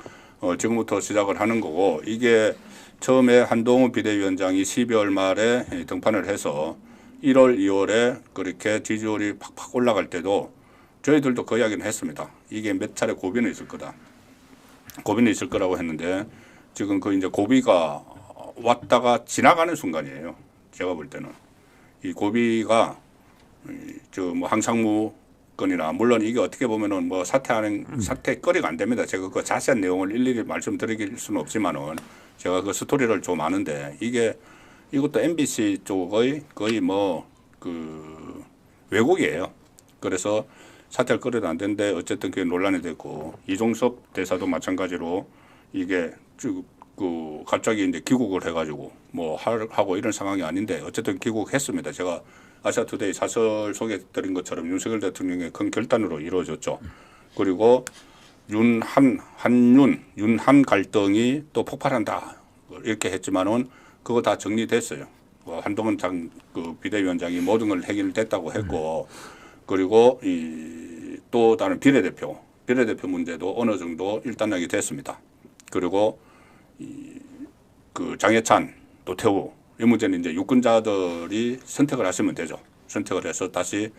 지금부터 시작을 하는 거고 이게 처음에 한동훈 비대위원장이 12월 말에 등판을 해서 1월, 2월에 그렇게 지지율이 팍팍 올라갈 때도 저희들도 그 이야기는 했습니다. 이게 몇 차례 고비는 있을 거다. 고비는 있을 거라고 했는데 지금 그 이제 고비가 왔다가 지나가는 순간이에요. 제가 볼 때는 이 고비가 저 뭐 항상무건이나 물론 이게 어떻게 보면은 뭐 사퇴거리가 안 됩니다. 제가 그 자세한 내용을 일일이 말씀드릴 수는 없지만은 제가 그 스토리를 좀 아는데 이것도 MBC 쪽의 거의 뭐 그 왜곡이에요. 그래서 사퇴할 거리도 안 되는데 어쨌든 그게 논란이 됐고 이종섭 대사도 마찬가지로 이게 그 갑자기 이제 귀국을 해가지고 뭐 하고 이런 상황이 아닌데 어쨌든 귀국했습니다. 제가 아시아투데이 사설 소개드린 것처럼 윤석열 대통령의 큰 결단으로 이루어졌죠. 그리고 윤한 갈등이 또 폭발한다 이렇게 했지만은 그거 다 정리됐어요. 한동훈 그 비대위원장이 모든 걸 해결됐다고 했고 그리고 또 다른 비례대표 문제도 어느 정도 일단락이 됐습니다. 그리고 그 장해찬, 노태우 이 문제는 이제 유권자들이 선택을 하시면 되죠. 선택을 해서 다시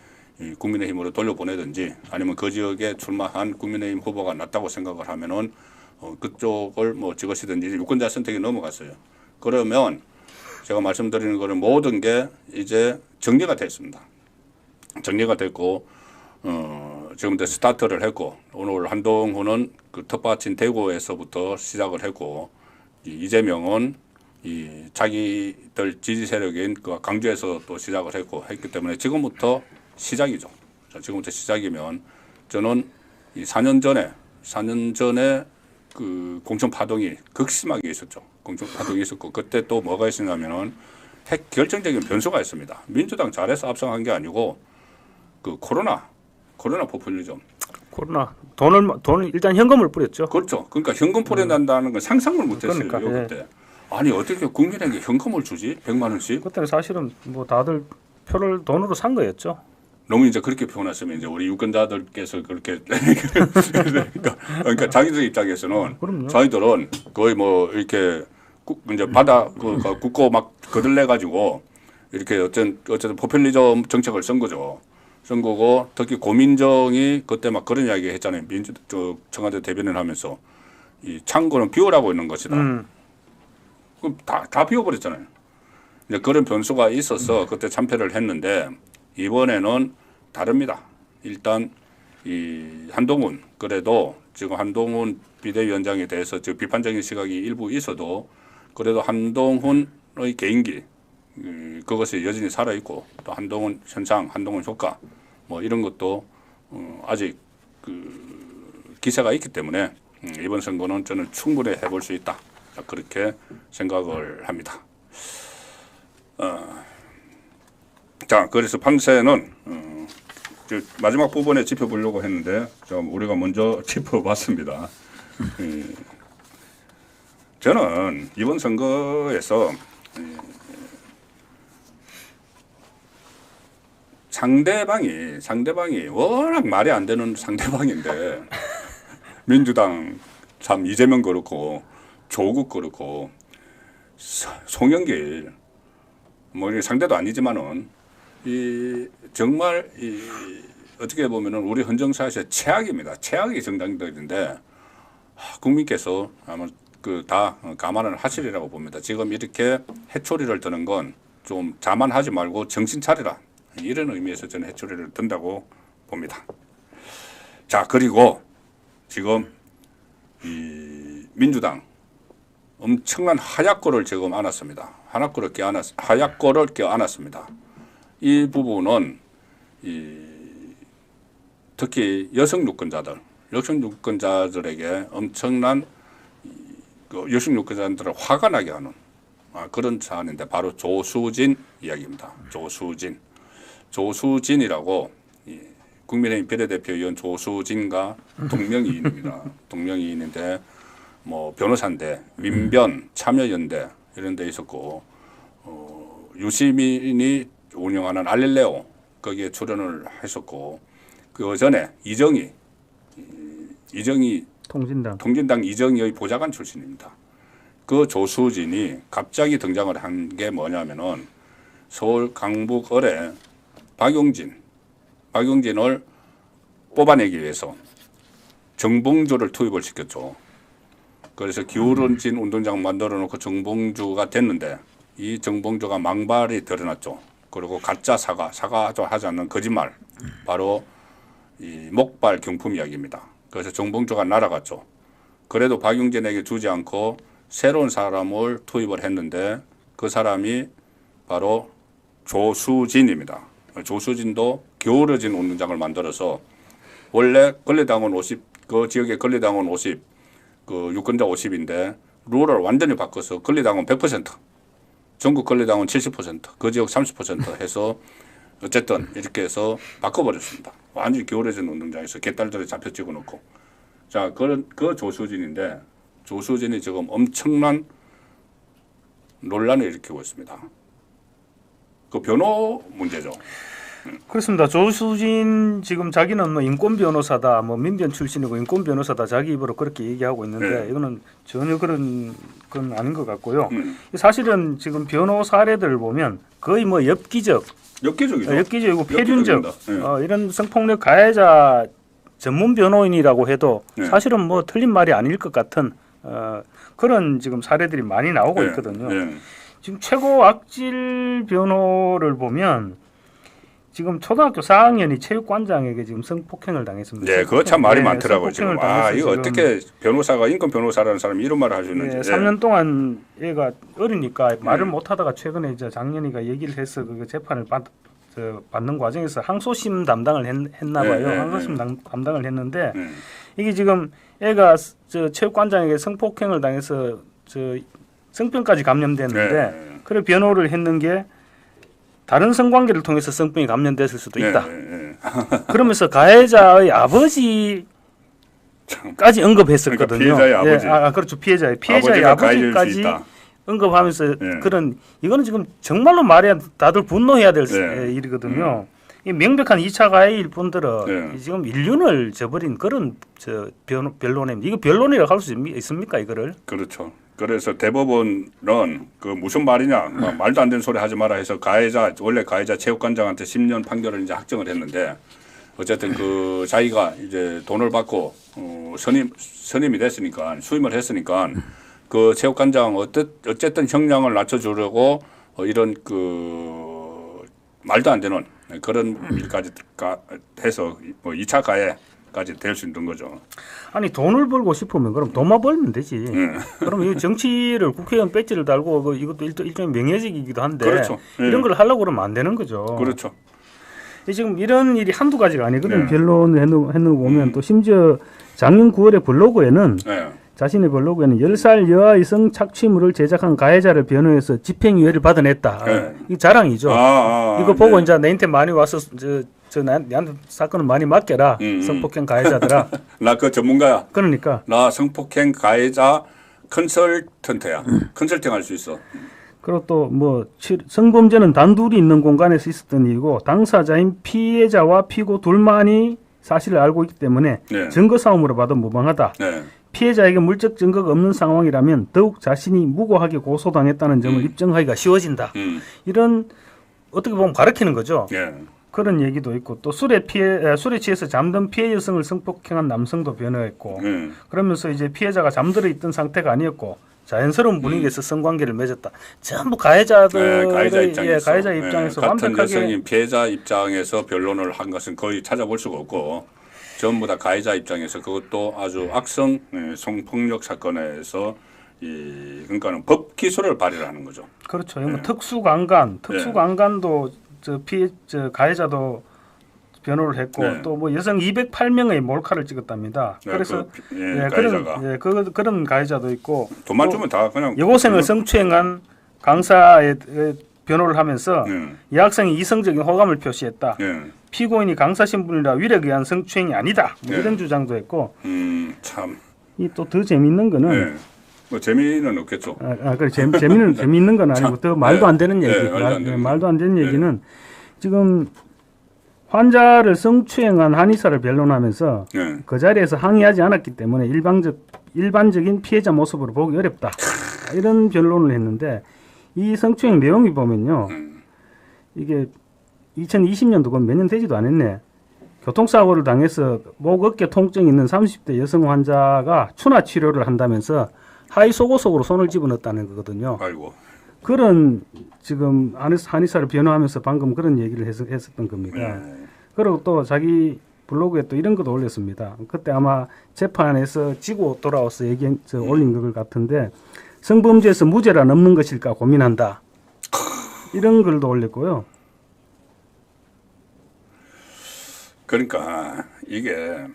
국민의힘으로 돌려보내든지 아니면 그 지역에 출마한 국민의힘 후보가 낫다고 생각을 하면은 그쪽을 뭐 찍으시든지 유권자 선택이 넘어갔어요. 그러면 제가 말씀드리는 거는 모든 게 이제 정리가 됐습니다. 정리가 됐고 지금부터 스타트를 했고 오늘 한동훈은 그 텃밭인 대구에서부터 시작을 했고 이재명은 자기들 지지 세력인 그 강주에서 또 시작을 했기 때문에 지금부터 시작이죠. 자, 지금부터 시작이면 저는 이 4년 전에 그 공천 파동이 극심하게 있었죠. 공천 파동이 있었고 그때 또 뭐가 있었냐면은 결정적인 변수가 있습니다. 민주당 잘해서 압승한 게 아니고 그 코로나 포퓰리즘. 돈을 일단 현금을 뿌렸죠. 그렇죠. 그러니까 현금 뿌린다는 건 상상을 못했어요. 그러니까, 그때. 아니 어떻게 국민에게 현금을 주지? 100만 원씩? 그때는 사실은 뭐 다들 표를 돈으로 산 거였죠. 너무 이제 그렇게 표현하시면 이제 우리 유권자들께서 그렇게 그러니까 자기들 입장에서는 그럼요. 저희들은 거의 뭐 이렇게 이제 바다 굽고 막 거들내 가지고 이렇게 어쨌든 포퓰리즘 정책을 쓴 거죠. 쓴 거고 특히 고민정이 그때 막 그런 이야기 했잖아요. 청와대 대변인을 하면서 이 창고는 비우라고 있는 것이다. 그럼 다 비워버렸잖아요. 이제 그런 변수가 있어서 그때 참패를 했는데 이번에는 다릅니다. 일단 이 한동훈 그래도 지금 한동훈 비대위원장에 대해서 지금 비판적인 시각이 일부 있어도 그래도 한동훈의 개인기 그것이 여전히 살아 있고 또 한동훈 현상, 한동훈 효과 뭐 이런 것도 아직 그 기세가 있기 때문에 이번 선거는 저는 충분히 해볼 수 있다. 그렇게 생각을 합니다. 자, 그래서 판세는 마지막 부분에 짚어보려고 했는데 좀 우리가 먼저 짚어봤습니다. 저는 이번 선거에서 상대방이 워낙 말이 안 되는 상대방인데 민주당 참 이재명 그렇고 조국 그렇고 송영길 뭐 상대도 아니지만은 정말 어떻게 보면은 우리 헌정사에서 최악입니다. 최악의 정당들인데 국민께서 아마 다 감안을 하시리라고 봅니다. 지금 이렇게 해초리를 드는 건 좀 자만하지 말고 정신 차리라. 이런 의미에서 저는 해초리를 든다고 봅니다. 자, 그리고 지금 이 민주당 엄청난 하약골을 지금 안았습니다. 하약골을 껴안았습니다. 이 부분은 특히 여성 유권자들에게 엄청난 여성 유권자들을 화가 나게 하는 그런 사안인데 바로 조수진 이야기입니다. 조수진이라고 국민의힘 비례대표위원 조수진과 동명이인입니다. 동명이인인데 뭐 변호사인데 민변 참여연대 이런 데 있었고 유시민이 운영하는 알릴레오 거기에 출연을 했었고 그 전에 이정희 통진당 이정희의 보좌관 출신입니다. 그 조수진이 갑자기 등장을 한 게 뭐냐면은 서울 강북을에 박용진을 뽑아내기 위해서 정봉주를 투입을 시켰죠. 그래서 기울어진 운동장 만들어 놓고 정봉주가 됐는데 이 정봉주가 망발이 드러났죠. 그리고 가짜 사과도 하지 않는 거짓말, 바로 이 목발 경품 이야기입니다. 그래서 정봉주가 날아갔죠. 그래도 박용진에게 주지 않고 새로운 사람을 투입을 했는데 그 사람이 바로 조수진입니다. 조수진도 기울어진 운동장을 만들어서 원래 권리당원 50, 그 지역의 권리당원 50, 그 유권자 50인데 룰을 완전히 바꿔서 권리당원 100%, 전국 권리당원 70%, 그 지역 30% 해서 어쨌든 이렇게 해서 바꿔버렸습니다. 완전히 기울어진 운동장에서 개딸들이 잡혀 찍어놓고. 자, 그 조수진인데 조수진이 지금 엄청난 논란을 일으키고 있습니다. 그 변호 문제죠. 그렇습니다. 조수진 지금 자기는 뭐 인권 변호사다, 뭐 민변 출신이고 인권 변호사다 자기 입으로 그렇게 얘기하고 있는데 이거는 전혀 그런 건 아닌 것 같고요. 사실은 지금 변호 사례들을 보면 거의 뭐 엽기적이고 폐륜적 이런 성폭력 가해자 전문 변호인이라고 해도 사실은 뭐 틀린 말이 아닐 것 같은 그런 지금 사례들이 많이 나오고 있거든요. 지금 최고 악질 변호를 보면 지금 초등학교 4학년이 체육관장에게 지금 성폭행을 당했습니다. 네, 그거 참 말이 많더라고요. 지금. 이거 어떻게 변호사가 인권 변호사라는 사람이 이런 말을 할 수 있는지. 3년 동안 얘가 어리니까 말을 못하다가 최근에 이제 작년이가 얘기를 해서 그 재판을 받는 과정에서 항소심 담당을 했나 봐요. 항소심 담당을 했는데 이게 지금 애가 저 체육관장에게 성폭행을 당해서 저 성병까지 감염됐는데 그래 변호를 했는 게 다른 성관계를 통해서 성병이 감염됐을 수도 있다. 그러면서 가해자의 아버지까지 언급했었거든요. 피해자의 아버지. 그렇죠. 피해자의 아버지까지 언급하면서 그런 이거는 지금 정말로 말해야 다들 분노해야 될 일이거든요. 이 명백한 2차 가해일 뿐더러 지금 인륜을 저버린 그런 변론입니다. 이거 변론이라고 할 수 있습니까 이거를? 그렇죠. 그래서 대법원은 그 무슨 말이냐, 말도 안 되는 소리 하지 마라 해서 원래 가해자 체육관장한테 10년 판결을 이제 확정을 했는데 어쨌든 그 자기가 이제 돈을 받고 선임이 됐으니까 수임을 했으니까 그 체육관장 어쨌든 형량을 낮춰주려고 이런 그 말도 안 되는 그런 일까지 해서 뭐 2차 가해까지 될 수 있는 거죠. 아니 돈을 벌고 싶으면 그럼 돈만 벌면 되지. 그럼 이 정치를 국회의원 배지를 달고 이것도 일종의 명예직이기도 한데 그렇죠. 이런 걸 하려고 그러면 안 되는 거죠. 그렇죠. 지금 이런 일이 한두 가지가 아니거든요. 변론을 해놓고 보면 또 심지어 작년 9월에 블로그에는 자신의 블로그에는 10살 여아의 성착취물을 제작한 가해자를 변호해서 집행유예를 받아냈다. 이 자랑이죠. 이거 보고 이제 내한테 많이 와서 나한테 사건을 많이 맡겨라. 성폭행 가해자들아. 나 그 전문가야. 그러니까. 나 성폭행 가해자 컨설턴트야. 컨설팅 할 수 있어. 그리고 또 뭐 성범죄는 단둘이 있는 공간에서 있었던 일이고 당사자인 피해자와 피고 둘만이 사실을 알고 있기 때문에 증거 싸움으로 봐도 무방하다. 피해자에게 물적 증거가 없는 상황이라면 더욱 자신이 무고하게 고소당했다는 점을 입증하기가 쉬워진다. 이런 어떻게 보면 가르치는 거죠. 그런 얘기도 있고 또 술에 취해서 잠든 피해 여성을 성폭행한 남성도 변호했고 그러면서 이제 피해자가 잠들어 있던 상태가 아니었고 자연스러운 분위기에서 성관계를 맺었다. 전부 가해자들 가해자 입장에서 같은 완벽하게 여성인 피해자 입장에서 변론을 한 것은 거의 찾아볼 수가 없고 전부 다 가해자 입장에서 그것도 아주 악성 성폭력 사건에서 그러니까는 법 기술을 발휘하는 거죠. 그렇죠. 뭐 특수강간도 가해자도 변호를 했고 또 뭐 여성 208명의 몰카를 찍었답니다. 그래서 그런 가해자도 있고 돈만 주면 다 그냥 여고생을 성추행한 강사의 변호를 하면서 이 학생이 이성적인 호감을 표시했다. 피고인이 강사 신분이라 위력에 의한 성추행이 아니다. 뭐 이런 주장도 했고. 참. 이 또 더 재미있는 거는 뭐 재미는 없겠죠. 그래 재미있는 건 아니고 더 말도 안 되는 얘기. 말도 안 되는 얘기는 지금 환자를 성추행한 한의사를 변론하면서 그 자리에서 항의하지 않았기 때문에 일반적인 피해자 모습으로 보기 어렵다. 이런 변론을 했는데 이 성추행 내용이 보면요. 이게 2020년도 그건 몇 년 되지도 않았네. 교통사고를 당해서 목 어깨 통증이 있는 30대 여성 환자가 추나 치료를 한다면서 하의 속옷속으로 손을 집어넣었다는 거거든요. 아이고. 그런 지금 한의사를 변호하면서 방금 그런 얘기를 했었던 겁니다. 그리고 또 자기 블로그에 또 이런 것도 올렸습니다. 그때 아마 재판에서 지고 돌아와서 올린 것 같은데 성범죄에서 무죄라 넘는 것일까 고민한다. 이런 글도 올렸고요. 그러니까 이게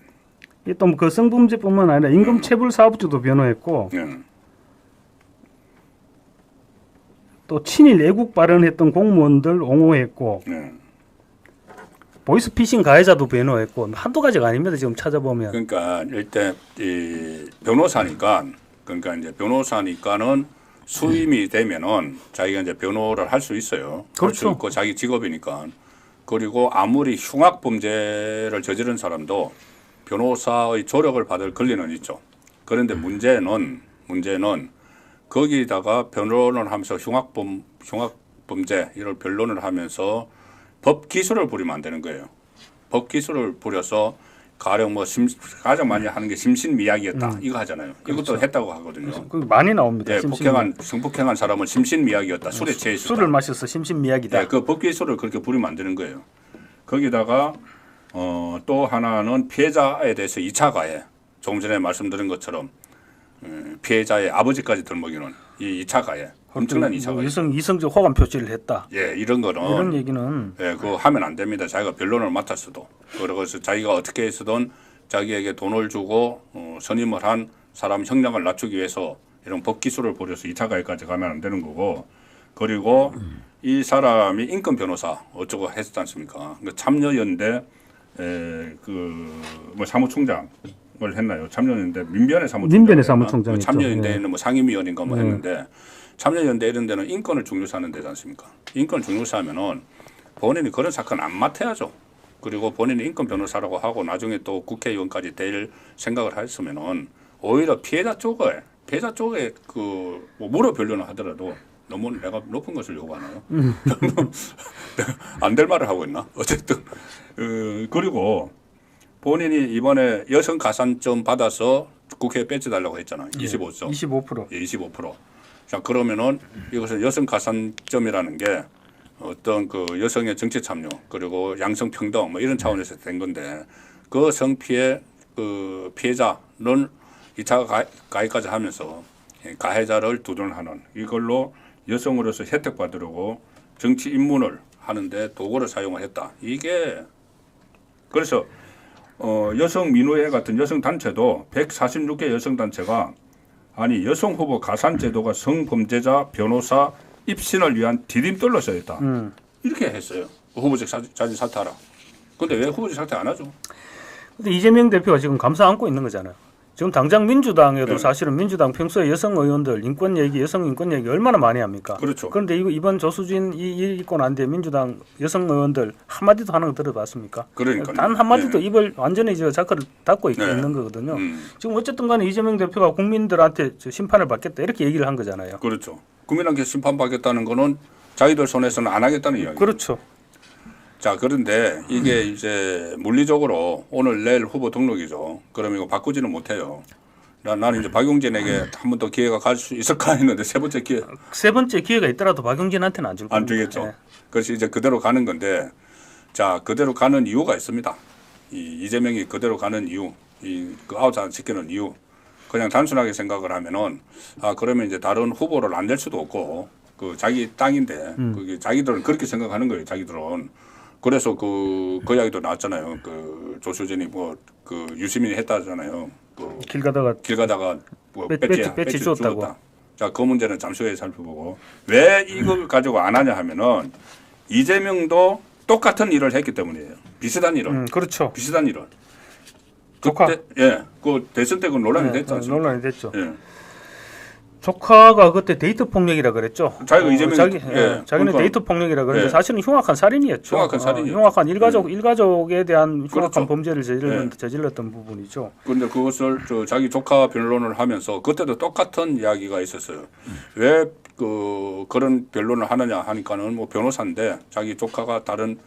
또 그 성범죄뿐만 아니라 임금체불 사업주도 변호했고 또 친일 애국 발언했던 공무원들 옹호했고 보이스피싱 가해자도 변호했고 한두 가지가 아닙니다. 지금 찾아보면. 그러니까 일단 이 변호사니까는 수임이 되면은 자기가 이제 변호를 할 수 있어요. 할 수 있고 자기 직업이니까. 그리고 아무리 흉악 범죄를 저지른 사람도 변호사의 조력을 받을 권리는 있죠. 그런데 문제는 거기다가 변론을 하면서 흉악 범죄 이런 변론을 하면서 법 기술을 부리면 안 되는 거예요. 법 기술을 부려서 가령 가장 많이 하는 게 심신미약이었다 이거 하잖아요. 그렇죠. 이것도 했다고 하거든요. 많이 나옵니다. 성폭행한 사람은 심신미약이었다. 술에 취해 있었다. 술을 마셔서 심신미약이다. 그 법 기술을 그렇게 부리면 안 되는 거예요. 거기다가 또 하나는 피해자에 대해서 2차 가해. 조금 전에 말씀드린 것처럼 피해자의 아버지까지 들먹이는 이 2차 가해. 엄청난 2차 가해. 이성적 호감 표시를 했다. 이런 거는 이런 얘기는 그거 하면 안 됩니다. 자기가 변론을 맡았어도. 그래서 자기가 어떻게 해서든 자기에게 돈을 주고 선임을 한 사람 형량을 낮추기 위해서 이런 법 기술을 부려서 2차 가해까지 가면 안 되는 거고. 그리고 이 사람이 인권 변호사 어쩌고 했었지 않습니까? 그러니까 참여연대 사무총장을 했나요? 참여연대 민변의 사무총장. 참여연대에는 상임위원인가 했는데 참여연대 이런 데는 인권을 중요시하는 데지 않습니까? 인권을 중요시하면은 본인이 그런 사건 안 맡아야죠. 그리고 본인이 인권 변호사라고 하고 나중에 또 국회의원까지 될 생각을 했으면은 오히려 피해자 쪽에 무료 변론을 하더라도 너무 내가 높은 것을 요구하나요? 안 될 말을 하고 있나? 어쨌든 그리고 본인이 이번에 여성 가산점 받아서 국회에 배치달라고 했잖아요. 25점. 25%. 25%. 자, 그러면은 이것은 여성 가산점이라는 게 어떤 그 여성의 정치 참여 그리고 양성 평등 뭐 이런 차원에서 된 건데 그 성피해 그 피해자는 2차 가해까지 하면서 가해자를 두둔하는 이걸로 여성으로서 혜택 받으려고 정치 입문을 하는데 도구를 사용을 했다. 이게 그래서 여성 민우회 같은 여성 단체도 146개 여성 단체가 아니 여성 후보 가산 제도가 성범죄자 변호사 입신을 위한 디딤돌로 써있다. 이렇게 했어요. 후보직 자진 사퇴하라. 그런데 왜 후보직 사퇴 안 하죠? 근데 이재명 대표가 지금 감사 안고 있는 거잖아요. 지금 당장 민주당에도 사실은 민주당 평소에 여성 의원들 인권 얘기, 여성 인권 얘기 얼마나 많이 합니까? 그렇죠. 그런데 이번 조수진 일 있고 난 뒤에 민주당 여성 의원들 한마디도 하는 거 들어봤습니까? 그러니까요. 단 한마디도 입을 완전히 자크를 닫고 있는 거거든요. 지금 어쨌든 간에 이재명 대표가 국민들한테 심판을 받겠다 이렇게 얘기를 한 거잖아요. 그렇죠. 국민한테 심판받겠다는 거는 자기들 손에서는 안 하겠다는 이야기죠. 그렇죠. 자, 그런데 이게 이제 물리적으로 오늘 내일 후보 등록이죠. 그럼 이거 바꾸지는 못해요. 나는 이제 박용진에게 한 번 더 기회가 갈 수 있을까 했는데 세 번째 기회가 있더라도 박용진한테는 안 줄 겁니다. 안 주겠죠. 네. 그래서 이제 그대로 가는 건데 자, 그대로 가는 이유가 있습니다. 이재명이 그대로 가는 이유, 그 아웃 안 시키는 이유. 그냥 단순하게 생각을 하면은 그러면 이제 다른 후보를 안 낼 수도 없고 그 자기 땅인데 그게 자기들은 그렇게 생각하는 거예요. 자기들은. 그래서 그 이야기도 나왔잖아요. 그 조수진이 그 유시민이 했다잖아요. 길 가다가 뭐 배지 주었다. 자, 그 문제는 잠시 후에 살펴보고 왜 이걸 가지고 안 하냐 하면은 이재명도 똑같은 일을 했기 때문이에요. 비슷한 일을. 그렇죠. 비슷한 일을. 조카. 그때 예, 그 대선 때 그 논란이 됐지 않습니까? 논란이 됐죠. 예. 조카가 그때 데이트 폭력이라 그랬죠. 자기가 이재명이 자기는 그러니까, 데이트 폭력이라 그랬는데 예. 사실은 흉악한 살인이었죠. 흉악한 살인이었죠. 흉악한 일가족에 대한 흉악한 그렇죠. 범죄를 저질렀던 부분이죠. 그런데 그것을 자기 조카 변론을 하면서 그때도 똑같은 이야기가 있었어요. 왜 그런 변론을 하느냐 하니까는 뭐 변호사인데 자기 조카가 다른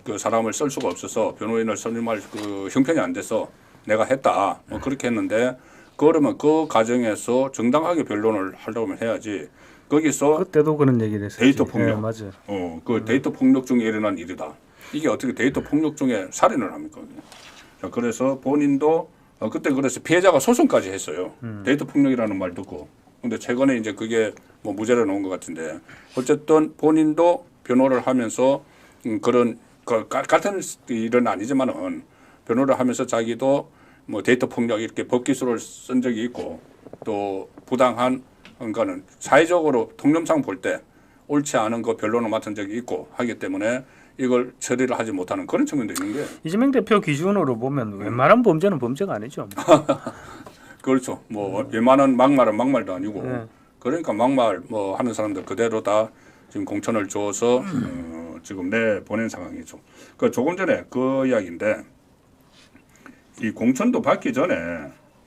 그 사람을 쓸 수가 없어서 변호인을 선임할 그 형편이 안 돼서 내가 했다. 뭐 그렇게 했는데 그러면 그 과정에서 정당하게 변론을 하려면 해야지. 거기서 그때도 그런 얘기를 했었지. 데이터 폭력. 맞아요. 그 데이터 폭력 중에 일어난 일이다. 이게 어떻게 데이터 폭력 중에 살인을 합니까? 자, 그래서 본인도 그때 그래서 피해자가 소송까지 했어요. 데이터 폭력이라는 말 듣고. 근데 최근에 이제 그게 뭐 무죄로 나온 것 같은데 어쨌든 본인도 변호를 하면서 그런 같은 일은 아니지만은 변호를 하면서 자기도 뭐 데이터 폭력 이렇게 법 기술을 쓴 적이 있고 또 부당한 거는 사회적으로 통념상 볼 때 옳지 않은 거 변론을 맡은 적이 있고 하기 때문에 이걸 처리를 하지 못하는 그런 측면도 있는 거예요. 이재명 대표 기준으로 보면 웬만한 범죄는 범죄가 아니죠. 그렇죠. 뭐 웬만한 막말은 막말도 아니고 그러니까 막말 뭐 하는 사람들 그대로 다 지금 공천을 줘서 지금 내보낸 상황이죠. 그 조금 전에 그 이야기인데 이 공천도 받기 전에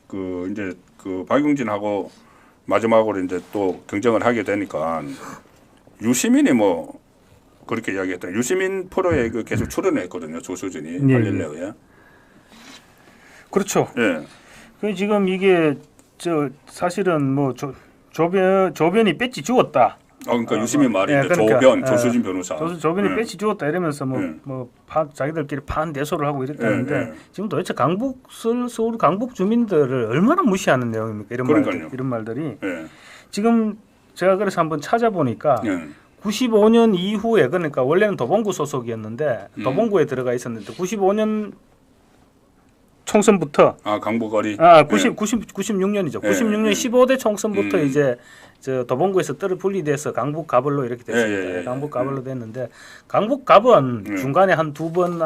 그 이제 그 박용진하고 마지막으로 이제 또 경쟁을 하게 되니까 유시민이 뭐 그렇게 이야기했던 유시민 프로에 그 계속 출연했거든요. 조수진이 갈릴레오에. 그렇죠. 예. 그 지금 이게 사실은 뭐 조변이 배지 주었다. 그러니까 유시민 말이 이제 그러니까, 조변, 조수진 변호사. 조변이 배지 주었다 이러면서 자기들끼리 판대소를 하고 이랬다는데 지금 도대체 서울 강북 주민들을 얼마나 무시하는 내용입니까? 이런 말들이. 지금 제가 그래서 한번 찾아보니까 95년 이후에 그러니까 원래는 도봉구 소속이었는데 도봉구에 들어가 있었는데 95년 총선부터 강북거리 96년이죠. 96년 15대 총선부터 이제 도봉구에서 분리돼서 강북 가벌로 이렇게 됐습니다. 강북 가벌로 됐는데 강북 갑은 중간에 한 두 번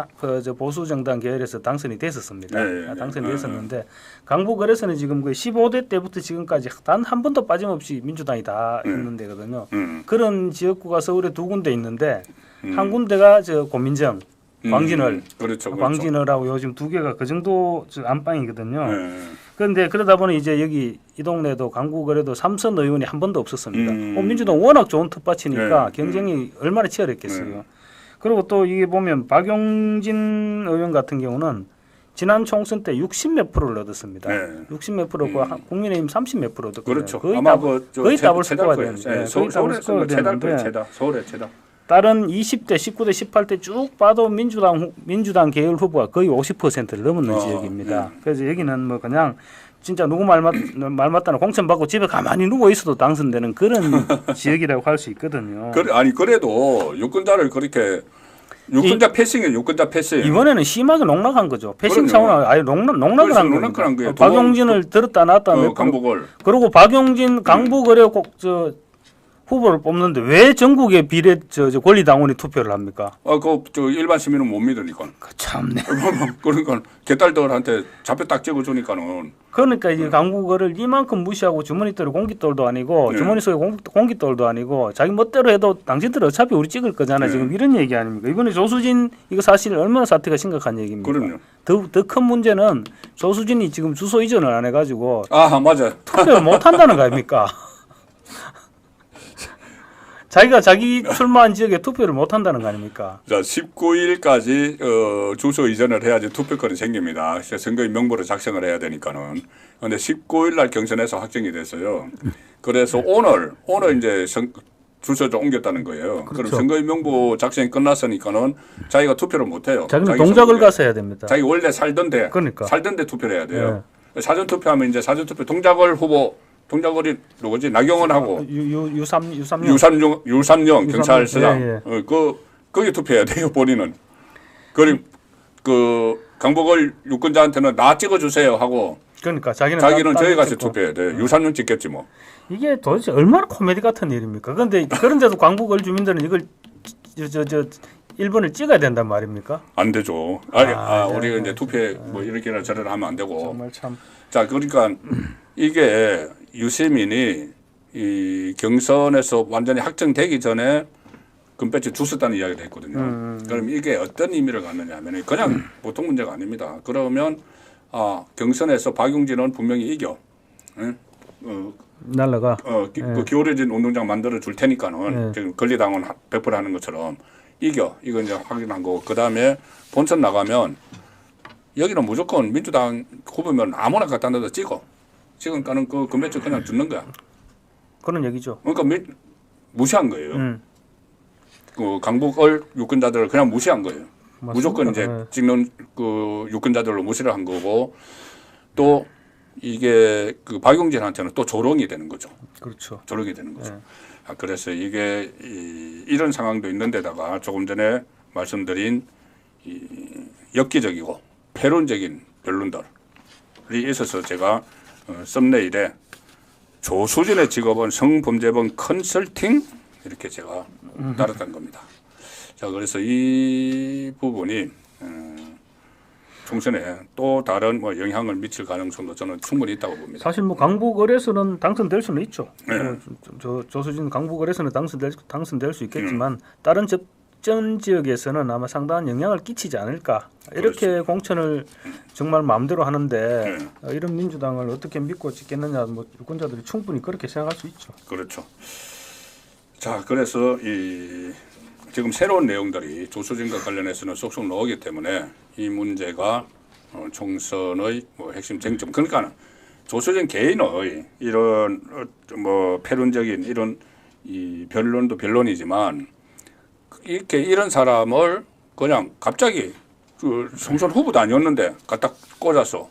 보수 정당 계열에서 당선이 됐었습니다. 당선이 됐었는데 강북을에서는 지금 그 15대 때부터 지금까지 단 한 번도 빠짐없이 민주당이 다 있는 데거든요. 그런 지역구가 서울에 두 군데 있는데 한 군데가 고민정 광진을, 그렇죠. 광진을하고 요즘 두 개가 그 정도 안방이거든요. 그런데 그러다 보니 이제 여기 이 동네도 강북을에도 삼선 의원이 한 번도 없었습니다. 민주당 워낙 좋은 텃밭이니까 경쟁이 얼마나 치열했겠어요. 그리고 또 이게 보면 박용진 의원 같은 경우는 지난 총선 때 60몇 프로를 얻었습니다. 60몇 프로고 국민의힘 30몇 프로 얻었거든요. 그렇죠. 거의 더블 스코어가 되는데 서울의 최다. 다른 20대, 19대, 18대 쭉 봐도 민주당 계열 후보가 거의 50%를 넘는 지역입니다. 그래서 여기는 뭐 그냥 진짜 누구 말 맞다는 공천 받고 집에 가만히 누워 있어도 당선되는 그런 지역이라고 할 수 있거든요. 그래도 유권자를 그렇게 유권자 패싱이에요. 유권자 패싱. 이번에는 심하게 농락한 거죠. 패싱 차원은 아예 농락을 한 겁니다. 박용진을 들었다 놨다 강북을. 그리고 박용진 강북을에 후보를 뽑는데 왜 전국의 권리 당원이 투표를 합니까? 일반 시민은 못 믿으니까. 참네. 그러니까 개딸들한테 잡혀 딱 찍어주니까는. 그러니까 이제 강북을 이만큼 무시하고 주머니돌이 공깃돌도 아니고 주머니 속에 공깃돌도 아니고 자기 멋대로 해도 당신들 어차피 우리 찍을 거잖아. 지금 이런 얘기 아닙니까? 이번에 조수진 이거 사실 얼마나 사태가 심각한 얘기입니까? 그럼요. 더 큰 문제는 조수진이 지금 주소 이전을 안 해가지고 맞아. 투표를 못 한다는 거 아닙니까? 자기가 자기 출마한 지역에 투표를 못 한다는 거 아닙니까? 자, 19일까지 주소 이전을 해야지 투표권이 생깁니다. 선거인 명부를 작성을 해야 되니까는. 그런데 19일 날 경선에서 확정이 됐어요. 그래서 오늘 이제 주소를 옮겼다는 거예요. 그렇죠. 그럼 선거인 명부 작성이 끝났으니까는 자기가 투표를 못 해요. 자기는 동작을 가서 해야 됩니다. 자기 원래 살던 데 투표를 해야 돼요. 사전 투표하면 이제 사전 투표 동작을 동작거리 누구지? 나경원하고 유삼영 경찰서장 거기 투표해야 돼요. 본인은. 그리고 강북을 유권자한테는 나 찍어주세요 하고 그러니까 자기는 저기 가서 투표해야 돼. 유산균 찍겠지 뭐. 이게 도대체 얼마나 코미디 같은 일입니까? 그런데 그런데도 광복을 주민들은 이걸 저 1번을 찍어야 된단 말입니까? 안 되죠. 우리가 이제 투표에 뭐 이렇게나 저래나 하면 안 되고. 정말 참. 자, 그러니까 이게 유시민이 이 경선에서 완전히 확정되기 전에 금배지 주웠다는 이야기를 했거든요. 그럼 이게 어떤 의미를 갖느냐 하면 그냥 보통 문제가 아닙니다. 그러면 경선에서 박용진은 분명히 이겨. 응? 날라가. 그 기울어진 운동장 만들어 줄 테니까는 지금 권리당원 100% 하는 것처럼 이겨. 이거 이제 확인한 거고. 그 다음에 본선 나가면 여기는 무조건 민주당 후보면 아무나 갖다 넣어도 찍어. 지금까는 그 금배지 그냥 주는 거야. 그런 얘기죠. 그러니까 무시한 거예요. 그 강북을 유권자들을 그냥 무시한 거예요. 맞습니다. 무조건 이제 찍는 그 유권자들로 무시를 한 거고 또 이게 그 박용진한테는 또 조롱이 되는 거죠. 그렇죠. 조롱이 되는 거죠. 그래서 이게 이런 상황도 있는데다가 조금 전에 말씀드린 엽기적이고 패론적인 변론들이 있어서 제가 썸네일에 조수진의 직업은 성범죄범 컨설팅 이렇게 제가 달았던 겁니다. 자, 그래서 이 부분이 총선에 또 다른 뭐 영향을 미칠 가능성도 저는 충분히 있다고 봅니다. 사실 뭐 강북을에서는 당선될 수는 있죠. 네. 조수진 강북을에서는 당선될 수 있겠지만 다른 접전 지역에서는 아마 상당한 영향을 끼치지 않을까. 이렇게 그렇죠. 공천을 정말 마음대로 하는데 이런 민주당을 어떻게 믿고 찍겠느냐, 뭐 유권자들이 충분히 그렇게 생각할 수 있죠. 그렇죠. 자, 그래서 지금 새로운 내용들이 조수진과 관련해서는 쏙쏙 나오기 때문에 이 문제가 총선의 뭐 핵심 쟁점. 그러니까 조수진 개인의 이런 뭐 패론적인 이런 이 변론도 변론이지만 이렇게 이런 사람을 그냥 갑자기 그 총선 후보도 아니었는데 갖다 꽂아서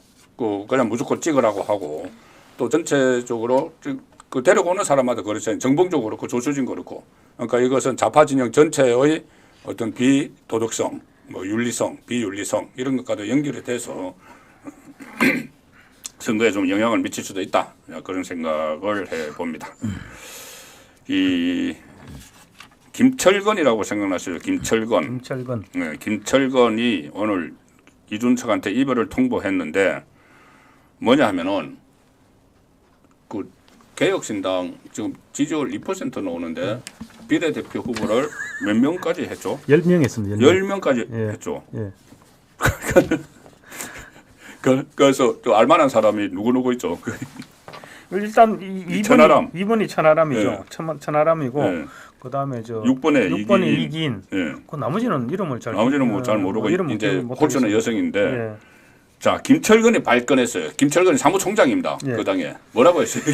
그냥 무조건 찍으라고 하고 또 전체적으로 그 데려오는 사람마다 그렇잖아요. 정봉주도 그렇고 조수진도 그렇고. 그러니까 이것은 좌파 진영 전체의 어떤 비도덕성, 뭐 윤리성, 비윤리성 이런 것과도 연결이 돼서 선거에 좀 영향을 미칠 수도 있다. 그런 생각을 해봅니다. 이 김철건이라고 생각나시죠? 김철건. 네, 김철건이 오늘 이준석한테 이별을 통보했는데 뭐냐 하면은 그 개혁신당 지금 지지율 2% 나오는데 비례대표 후보를 몇 명까지 했죠? 10명 했습니다. 10명까지 했죠. 그래서 또 알만한 사람이 누구 있죠? 일단 천하람. 2번이 천하람이죠. 천하람이고 그다음에 6번에 이긴. 그 나머지는 이름을 잘 모르고 이제 호주는 여성인데 자, 김철건이 발끈했어요. 김철건이 사무총장입니다. 그 당에 뭐라고 했어요?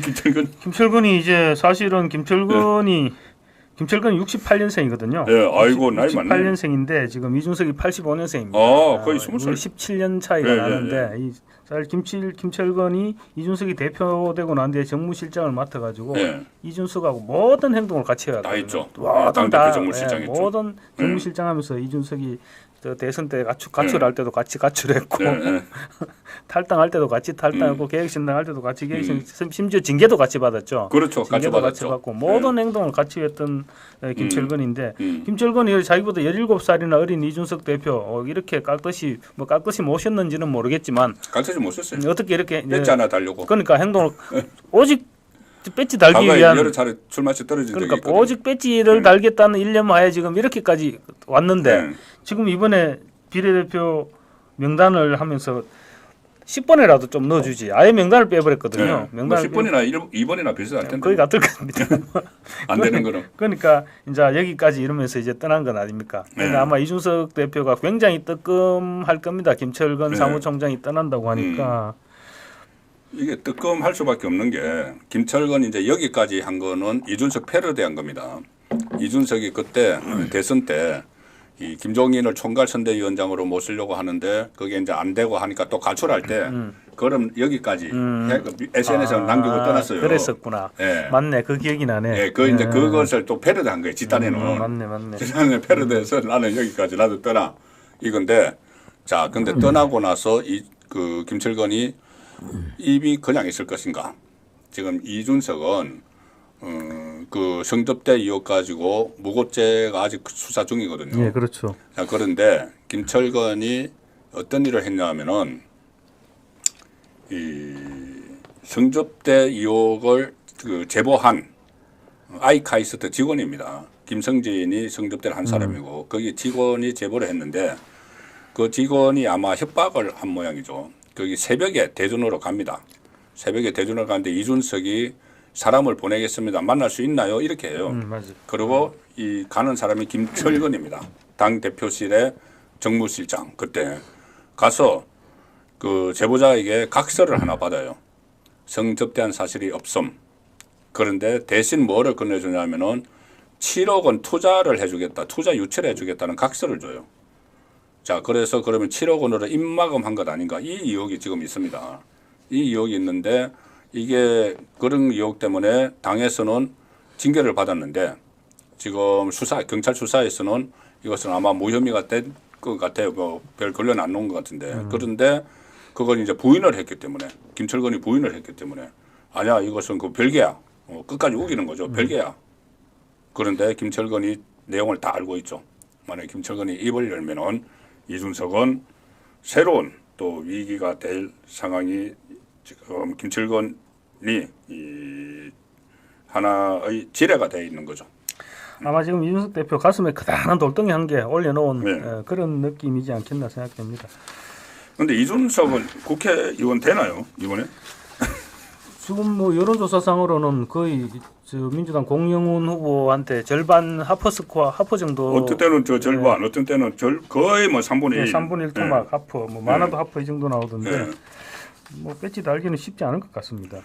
김철건이 이제 사실은 김철건이 68년생이거든요. 아이고 나이 많네. 68년생인데 지금 이준석이 85년생입니다. 거의 20살. 17년 차이가 나는데 사실 김철건이 이준석이 대표되고 난 뒤에 정무실장을 맡아가지고 이준석하고 모든 행동을 같이 해야 돼요. 다 있죠. 당대표 정무실장 있죠. 모든 정무실장하면서 이준석이 대선 때 가출할 때도 같이 가출했고 탈당할 때도 같이 탈당하고 계획신당 할 때도 같이 계획신당 심지어 징계도 같이 받았죠. 그렇죠. 징계도 같이 받고 모든 행동을 같이 했던 김철건인데 김철건이 자기보다 17살이나 어린 이준석 대표 이렇게 깍듯이 모셨는지는 모르겠지만 깍듯이 모셨어요. 어떻게 이렇게 배지 하나 달려고. 그러니까 행동을 오직 배지 달기 위한 여러 차례 출마시 떨어진 적이 그러니까 오직 배지를 달겠다는 일념하에 지금 이렇게까지 왔는데 지금 이번에 비례대표 명단을 하면서 10번에라도 좀 넣어주지. 아예 명단을 빼버렸거든요. 명단을 10번이나 2번이나 비슷할 텐데. 거의 같을 겁니다. 안 되는 거는. 그러니까 이제 여기까지 이러면서 이제 떠난 건 아닙니까? 그러니까 아마 이준석 대표가 굉장히 뜨끔할 겁니다. 김철건 사무총장이 떠난다고 하니까. 이게 뜨끔할 수밖에 없는 게 김철건이 이제 여기까지 한 거는 이준석 패러디한 겁니다. 이준석이 그때 대선 때 이 김종인을 총괄선대위원장으로 모시려고 하는데 그게 이제 안 되고 하니까 또 가출할 때 그럼 여기까지 SNS에 남기고 떠났어요. 그랬었구나. 맞네. 그 기억이 나네. 이제 그것을 또 패러디한 거예요. 집단에는. 맞네. 집단에 패러디해서 나는 여기까지 나도 떠나 이건데 자 근데 떠나고 나서 그 김철건이 입이 그냥 있을 것인가? 지금 이준석은 그 성접대 의혹 가지고 무고죄가 아직 수사 중이거든요. 예, 그렇죠. 자, 그런데 김철건이 어떤 일을 했냐면은 이 성접대 의혹을 그 제보한 아이카이스트 직원입니다. 김성진이 성접대를 한 사람이고 거기 직원이 제보를 했는데 그 직원이 아마 협박을 한 모양이죠. 거기 새벽에 대전으로 갑니다. 새벽에 대전으로 가는데 이준석이 사람을 보내겠습니다. 만날 수 있나요? 이렇게 해요. 맞아요. 그리고 이 가는 사람이 김철건입니다. 당 대표실의 정무실장. 그때 가서 그 제보자에게 각서를 하나 받아요. 성접대한 사실이 없음. 그런데 대신 뭐를 건네주냐면은 7억 원 투자를 해주겠다. 투자 유치를 해주겠다는 각서를 줘요. 자, 그래서 그러면 7억 원으로 입막음한 것 아닌가? 이 의혹이 지금 있습니다. 이 의혹이 있는데 이게 그런 의혹 때문에 당에서는 징계를 받았는데 지금 경찰 수사에서는 이것은 아마 무혐의가 된 것 같아요. 뭐 별 걸려는 안 놓은 것 같은데. 그런데 그걸 이제 부인을 했기 때문에 김철건이 부인을 했기 때문에 아니야 이것은 그 별개야. 끝까지 우기는 거죠. 별개야. 그런데 김철건이 내용을 다 알고 있죠. 만약에 김철건이 입을 열면은 이준석은 새로운 또 위기가 될 상황이 지금 김철건이 이 하나의 지뢰가 되어 있는 거죠. 아마 지금 이준석 대표 가슴에 크다란 돌덩이 한 개 올려놓은 네. 그런 느낌이지 않겠나 생각됩니다. 그런데 이준석은 국회의원 되나요 이번에? 지금 뭐 여론조사상으로는 거의 저 민주당 공영훈 후보한테 절반 하퍼 정도. 어떤 때는 저 절반, 어떤 때는 거의 뭐 3분의 1. 3분의 1 토막 하퍼, 뭐 많아도 하퍼 이 정도 나오던데 뭐 배지 달기는 쉽지 않을 것 같습니다.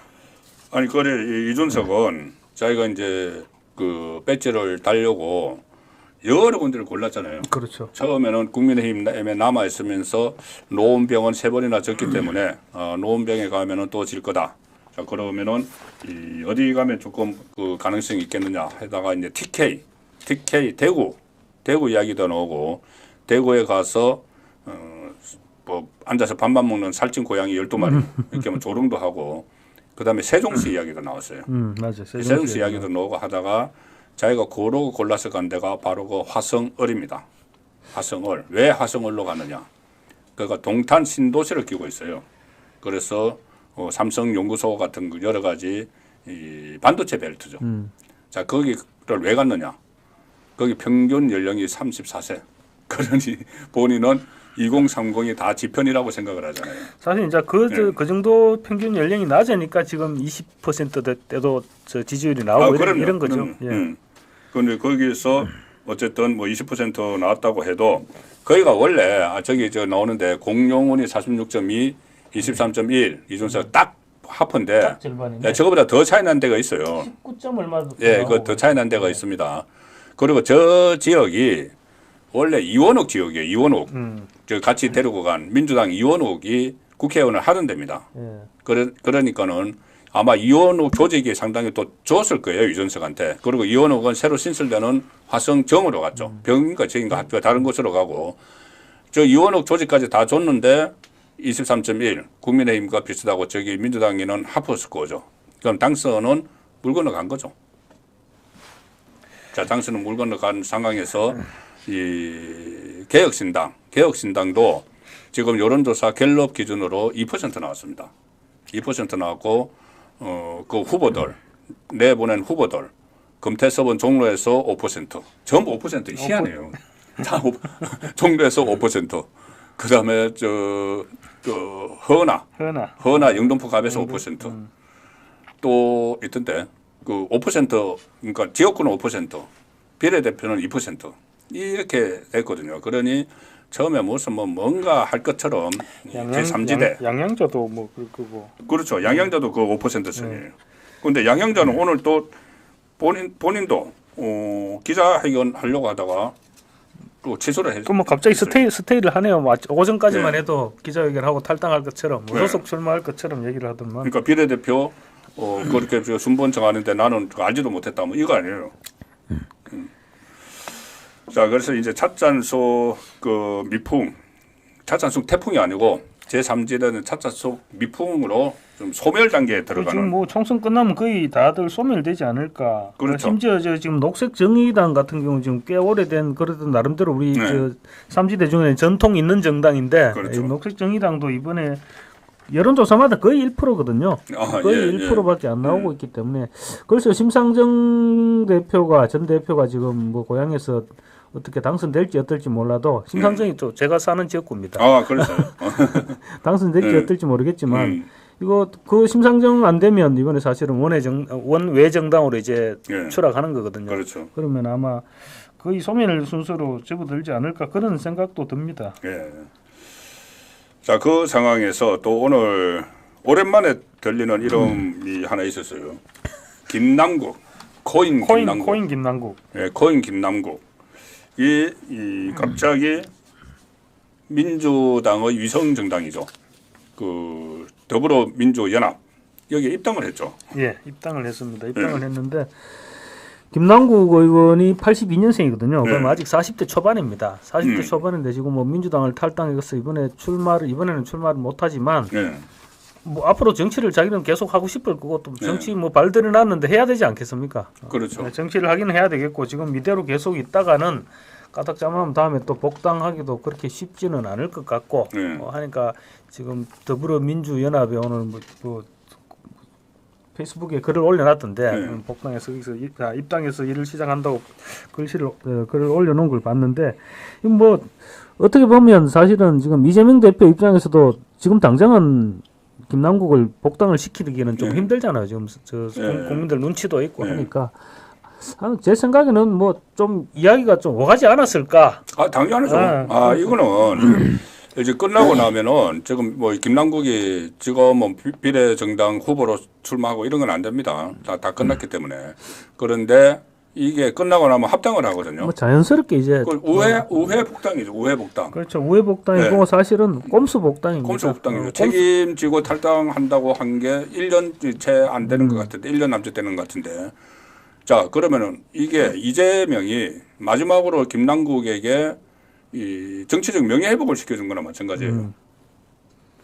아니 그래 이준석은 자기가 이제 그 배지를 달려고 여러 군데를 골랐잖아요. 그렇죠. 처음에는 국민의힘에 남아 있으면서 노원병은 3번이나 졌기 때문에 노원병에 가면은 또 질 거다. 자 그러면은 어디 가면 조금 그 가능성이 있겠느냐 하다가 이제 TK 대구 이야기도 나오고 대구에 가서 뭐 앉아서 밥만 먹는 살찐 고양이 12마리 이렇게 하면 조롱도 하고 그다음에 세종시 이야기도 나왔어요. 맞아요. 세종시 이야기도 나오고 하다가 자기가 고르고 골라서 간 데가 바로 그 화성을입니다. 화성을. 왜 화성을로 가느냐. 그러니까 동탄 신도시를 끼고 있어요. 그래서 삼성 연구소 같은 여러 가지 이 반도체 벨트죠. 자, 거기를 왜 갔느냐. 거기 평균 연령이 34세. 그러니 본인은 2030이 다 지편이라고 생각을 하잖아요. 사실 이제 그 정도 평균 연령이 낮으니까 지금 20% 때도 저 지지율이 나오고 이런 거죠. 그런데 거기서 어쨌든 뭐 20% 나왔다고 해도 거기가 원래 저기 저 나오는데 공용훈이 46.2, 23.1 이준석 딱 하프인데 딱 절반인데. 저거보다 더 차이 난 데가 있어요. 19점 얼마도. 예, 그 더 차이 난 데가 있습니다. 그리고 저 지역이 원래 이원욱 지역이에요. 이원욱. 저 같이 데리고 간 민주당 이원욱이 국회의원을 하던 데입니다. 그러니까는 아마 이원욱 조직이 상당히 또 줬을 거예요. 이준석한테. 그리고 이원욱은 새로 신설되는 화성정으로 갔죠. 병인가 저인가 학교가 다른 곳으로 가고 저 이원욱 조직까지 다 줬는데 23.1 국민의힘과 비슷하고 저기 민주당에는 하프였을 거죠. 그럼 당선은 물 건너간 거죠. 자, 당선은 물 건너간 상황에서 이 개혁신당도 지금 여론조사 갤럽 기준으로 2% 나왔습니다. 2% 나왔고 그 후보들 내보낸 후보들 금태섭은 종로에서 5% 전부 5% 희한해요. 다 종로에서 5% 그다음에 그 허나 영등포 갑에서 5% 또 있던데 그 5% 그러니까 지역구는 5% 비례대표는 2% 이렇게 됐거든요. 그러니 처음에 무슨 뭐 뭔가 할 것처럼 제3지대 양양자도 뭐 그거 그렇죠. 양양자도 그 5% 선이에요. 그런데 양양자는 오늘 또 본인도 기자회견 하려고 하다가 또 취소를 했어요. 그럼 갑자기 스테이를 하네요. 오전까지만 해도 기자회견하고 탈당할 것처럼 무소속 출마할 것처럼 얘기를 하더만. 그러니까 비례대표 그렇게 순번 정하는데 나는 알지도 못했다 뭐 이거 아니에요. 자, 그래서 이제 찻잔소 그 미풍, 찻잔소 태풍이 아니고 제3지대는 차차 속 미풍으로 좀 소멸 단계에 들어가는. 지금 뭐 총선 끝나면 거의 다들 소멸되지 않을까. 그렇죠. 심지어 지금 녹색 정의당 같은 경우 지금 꽤 오래된 그래도 나름대로 우리 네. 저 3지대 중에 전통 있는 정당인데 그렇죠. 이 녹색 정의당도 이번에 여론조사마다 거의 1%거든요. 거의 1%밖에 안 나오고 있기 때문에 그래서 심상정 대표가 전 대표가 지금 뭐 고향에서 어떻게 당선될지 어떨지 몰라도 심상정이 또 제가 사는 지역구입니다. 아, 그렇죠. 당선될지 어떨지 모르겠지만 이거 그 심상정 안 되면 이번에 사실은 원외 정당으로 이제 추락하는 거거든요. 그렇죠. 그러면 아마 거의 소멸 순서로 접어들지 않을까 그런 생각도 듭니다. 예. 자, 그 상황에서 또 오늘 오랜만에 들리는 이름이 하나 있었어요. 김남국, 코인 김남국. 예, 코인 김남국. 이 갑자기 민주당의 위성 정당이죠. 그 더불어민주연합 여기에 입당을 했죠. 예, 입당을 했습니다. 입당을 했는데 김남국 의원이 82년생이거든요. 그럼 아직 40대 초반입니다. 40대 초반인데 지금 뭐 민주당을 탈당해서 이번에는 출마를 못하지만 뭐 앞으로 정치를 자기는 계속 하고 싶을 거고 또 정치 뭐 발들이 났는데 해야 되지 않겠습니까? 그렇죠. 정치를 하기는 해야 되겠고 지금 이대로 계속 있다가는 까딱 잘못하면 다음에 또 복당하기도 그렇게 쉽지는 않을 것 같고 하니까 지금 더불어민주연합에 오늘 뭐 페이스북에 글을 올려놨던데 복당해서 입당해서 일을 시작한다고 글을 올려놓은 걸 봤는데 뭐 어떻게 보면 사실은 지금 이재명 대표 입장에서도 지금 당장은 김남국을 복당을 시키기는 좀 힘들잖아요. 지금 국민들 눈치도 있고 하니까 제 생각에는 뭐 좀 이야기가 좀 오가지 않았을까? 아, 당연하죠. 이거는 이제 끝나고 나면은 지금 뭐 김남국이 지금 뭐 비례정당 후보로 출마하고 이런 건 안 됩니다. 다 끝났기 때문에. 그런데 이게 끝나고 나면 합당을 하거든요. 뭐 자연스럽게 이제 우회 복당이죠. 우회 복당. 그렇죠. 우회 복당이고 사실은 꼼수 복당입니다. 꼼수 복당이죠. 책임지고 탈당한다고 한 게 1년 채 안 되는 것 같은데 1년 남짓 되는 것 같은데. 자, 그러면은 이게 이재명이 마지막으로 김남국에게 이 정치적 명예회복을 시켜준 거나 마찬가지예요.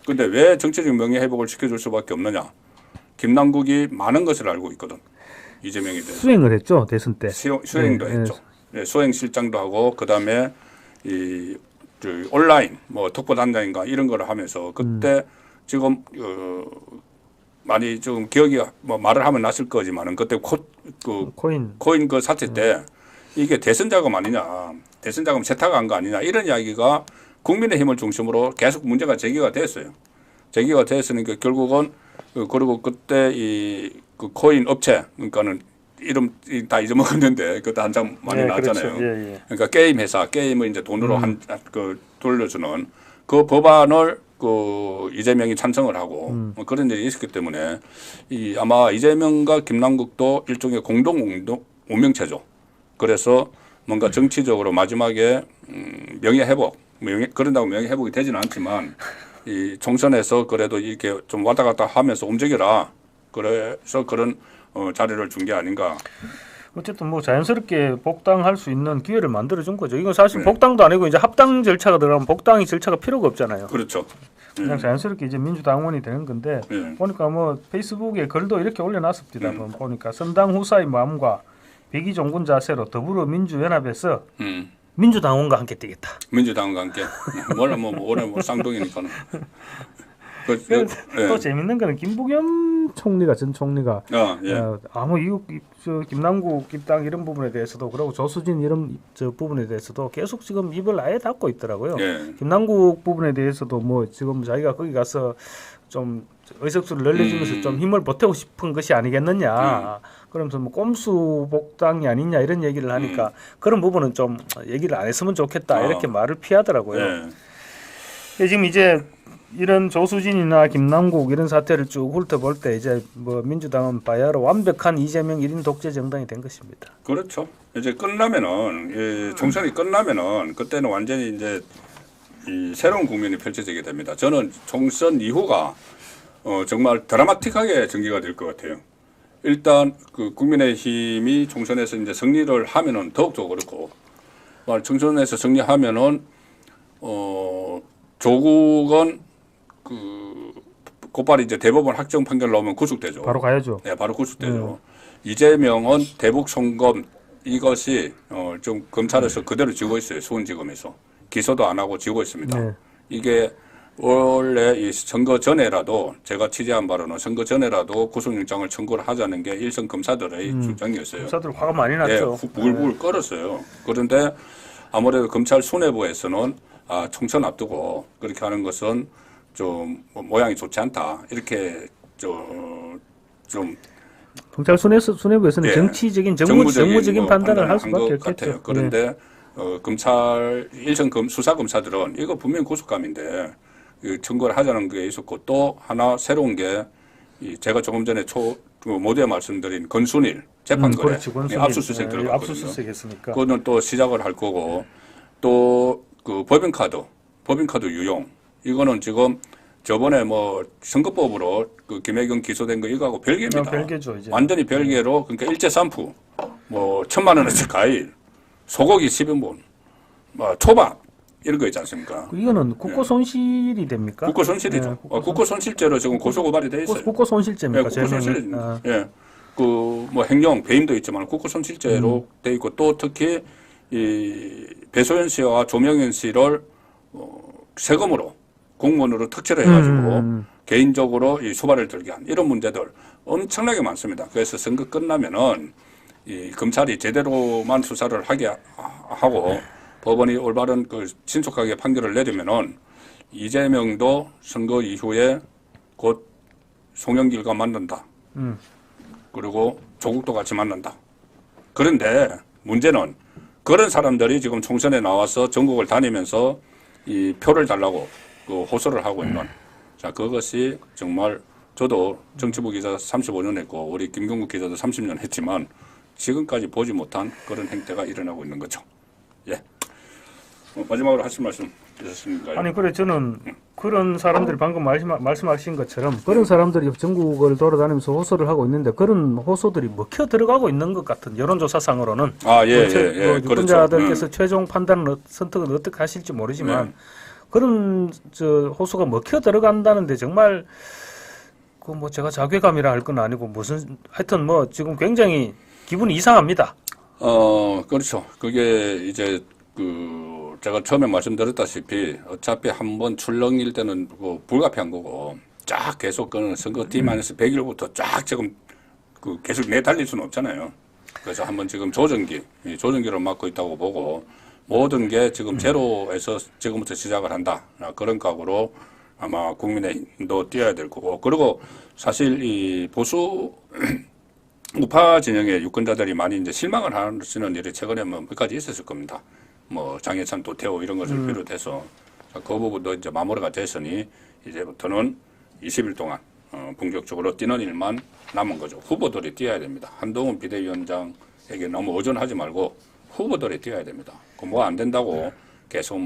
그런데 왜 정치적 명예회복을 시켜줄 수밖에 없느냐. 김남국이 많은 것을 알고 있거든. 이재명에 대해서. 수행을 했죠. 대선 때. 수행도 했죠. 수행실장도 하고 그다음에 이 온라인 뭐 특보단장인가 이런 거를 하면서 그때 지금 많이 좀 기억이 뭐 말을 하면 났을 거지만은 그때 코인 그 사태 때 이게 대선 자금 아니냐, 대선 자금 세탁한 거 아니냐 이런 이야기가 국민의힘을 중심으로 계속 문제가 제기가 됐어요. 제기가 됐으니까 결국은 그리고 그때 그 코인 업체 그러니까는 이름 다 잊어먹었는데 그때 한참 많이 나왔잖아요. 그렇죠. 그러니까 게임 회사 게임을 이제 돈으로 돌려주는 그 법안을 이재명이 찬성을 하고 뭐 그런 일이 있었기 때문에 아마 이재명과 김남국도 일종의 공동 운명체죠. 그래서 뭔가 정치적으로 마지막에 명예회복, 그런다고 명예회복이 되지는 않지만 이 총선에서 그래도 이렇게 좀 왔다 갔다 하면서 움직여라. 그래서 그런 자리를 준 게 아닌가. 어쨌든 뭐 자연스럽게 복당할 수 있는 기회를 만들어준 거죠. 이건 사실 복당도 아니고 이제 합당 절차가 들어가면 복당이 절차가 필요가 없잖아요. 그렇죠. 그냥 자연스럽게 이제 민주당원이 되는 건데 보니까 뭐 페이스북에 글도 이렇게 올려놨습니다. 보니까 선당 후사의 마음과 백의종군 자세로 더불어민주연합에서 민주당원과 함께 뛰겠다. 민주당원과 함께. 원래 올해 쌍둥이니까는. 또 재밌는 거는 김부겸 전 총리가 아무 김남국 입당 이런 부분에 대해서도 그리고 조수진 이런 부분에 대해서도 계속 지금 입을 아예 닫고 있더라고요. 김남국 부분에 대해서도 뭐 지금 자기가 거기 가서 좀 의석수를 늘려주면서 좀 힘을 보태고 싶은 것이 아니겠느냐. 그러면서 뭐 꼼수 복당이 아니냐 이런 얘기를 하니까 그런 부분은 좀 얘기를 안 했으면 좋겠다 이렇게 말을 피하더라고요. 지금 이제 이런 조수진이나 김남국 이런 사태를 쭉 훑어볼 때 이제 뭐 민주당은 바야흐로 완벽한 이재명 1인 독재 정당이 된 것입니다. 그렇죠. 이제 끝나면은 총선이 끝나면은 그때는 완전히 이제 이 새로운 국면이 펼쳐지게 됩니다. 저는 총선 이후가 정말 드라마틱하게 전개가 될 것 같아요. 일단 그 국민의힘이 총선에서 이제 승리를 하면은 더욱더 그렇고, 총선에서 승리하면은 조국은 곧바로 이제 대법원 확정 판결 나오면 구속되죠. 바로 가야죠. 네, 바로 구속되죠. 이재명은 대북 송금 이것이 좀 검찰에서 그대로 지고 있어요. 수원지검에서 기소도 안 하고 지고 있습니다. 네. 이게 원래 이 선거 전에라도 제가 취재한 바로는 선거 전에라도 구속영장을 청구를 하자는 게 일선 검사들의 주장이었어요. 검사들 화가 많이 예, 났죠. 부글부글 끓었어요. 그런데 아무래도 검찰 수뇌부에서는 총선 앞두고 그렇게 하는 것은 좀 모양이 좋지 않다. 이렇게 좀 검찰 수뇌부에서는 예, 정치적인 정무적인 뭐 판단을 할 한 수밖에 것 없겠죠. 같아요. 그런데 검찰 일선 수사 검사들은 이거 분명히 구속감인데 청구를 하자는 게 있었고 또 하나 새로운 게 제가 조금 전에 모두에 말씀드린 건순일 재판거래 그렇지, 건순일. 압수수색 들어갔거든요. 압수수색 했으니까. 그거는 또 시작을 할 거고 또 그 법인카드 유용 이거는 지금 저번에 뭐 선거법으로 그 김혜경 기소된 거 이거하고 별개입니다. 별개죠, 이제. 완전히 별개로 그러니까 일제 산프 뭐 1,000만 원어치 과일 소고기 10인분 뭐 초밥 이런 거 있지 않습니까? 이거는 국고 손실이 됩니까? 국고 손실이죠. 네, 국고 손실죄로 지금 고소 고발이 돼 있어요. 국고 손실죄입니까? 국고 손실입니다. 예. 그 뭐 횡령 배임도 있지만 국고 손실죄로 돼 있고 또 특히 이 배소연 씨와 조명현 씨를 세금으로 공무원으로 특채를 해가지고 개인적으로 이 수발을 들게 한 이런 문제들 엄청나게 많습니다. 그래서 선거 끝나면은 이 검찰이 제대로만 수사를 하게 하고 법원이 올바른 그 신속하게 판결을 내리면은 이재명도 선거 이후에 곧 송영길과 만난다. 그리고 조국도 같이 만난다. 그런데 문제는 그런 사람들이 지금 총선에 나와서 전국을 다니면서 이 표를 달라고 그 호소를 하고 있는 자 그것이 정말 저도 정치부 기자 35년 했고 우리 김경국 기자도 30년 했지만 지금까지 보지 못한 그런 행태가 일어나고 있는 거죠. 예. 마지막으로 하실 말씀 있으십니까? 아니 그래 저는 그런 사람들이 방금 말씀하신 것처럼 그런 사람들이 전국을 돌아다니면서 호소를 하고 있는데 그런 호소들이 먹혀 들어가고 있는 것 같은 여론조사상으로는 유권자들께서 최종 판단을 선택은 어떻게 하실지 모르지만 그런 호소가 먹혀 들어간다는데 정말 그 뭐 제가 자괴감이라 할 건 아니고 무슨 하여튼 뭐 지금 굉장히 기분이 이상합니다. 그렇죠. 그게 이제 제가 처음에 말씀드렸다시피 어차피 한번 출렁일 때는 그 불가피한 거고 쫙 계속 그 선거 D-100일부터 쫙 지금 계속 내달릴 수는 없잖아요. 그래서 한번 지금 조정기를 맡고 있다고 보고 모든 게 지금 제로에서 지금부터 시작을 한다. 그런 각오로 아마 국민의힘도 뛰어야 될 거고 그리고 사실 이 보수 우파 진영의 유권자들이 많이 이제 실망을 하시는 일이 최근에 뭐 몇 가지 있었을 겁니다. 뭐 장해찬, 도태우 이런 것을 비롯해서 그 부분도 이제 마무리가 됐으니 이제부터는 20일 동안 본격적으로 뛰는 일만 남은 거죠. 후보들이 뛰어야 됩니다. 한동훈 비대위원장에게 너무 의존하지 말고 후보들이 뛰어야 됩니다. 그 뭐 안 된다고 계속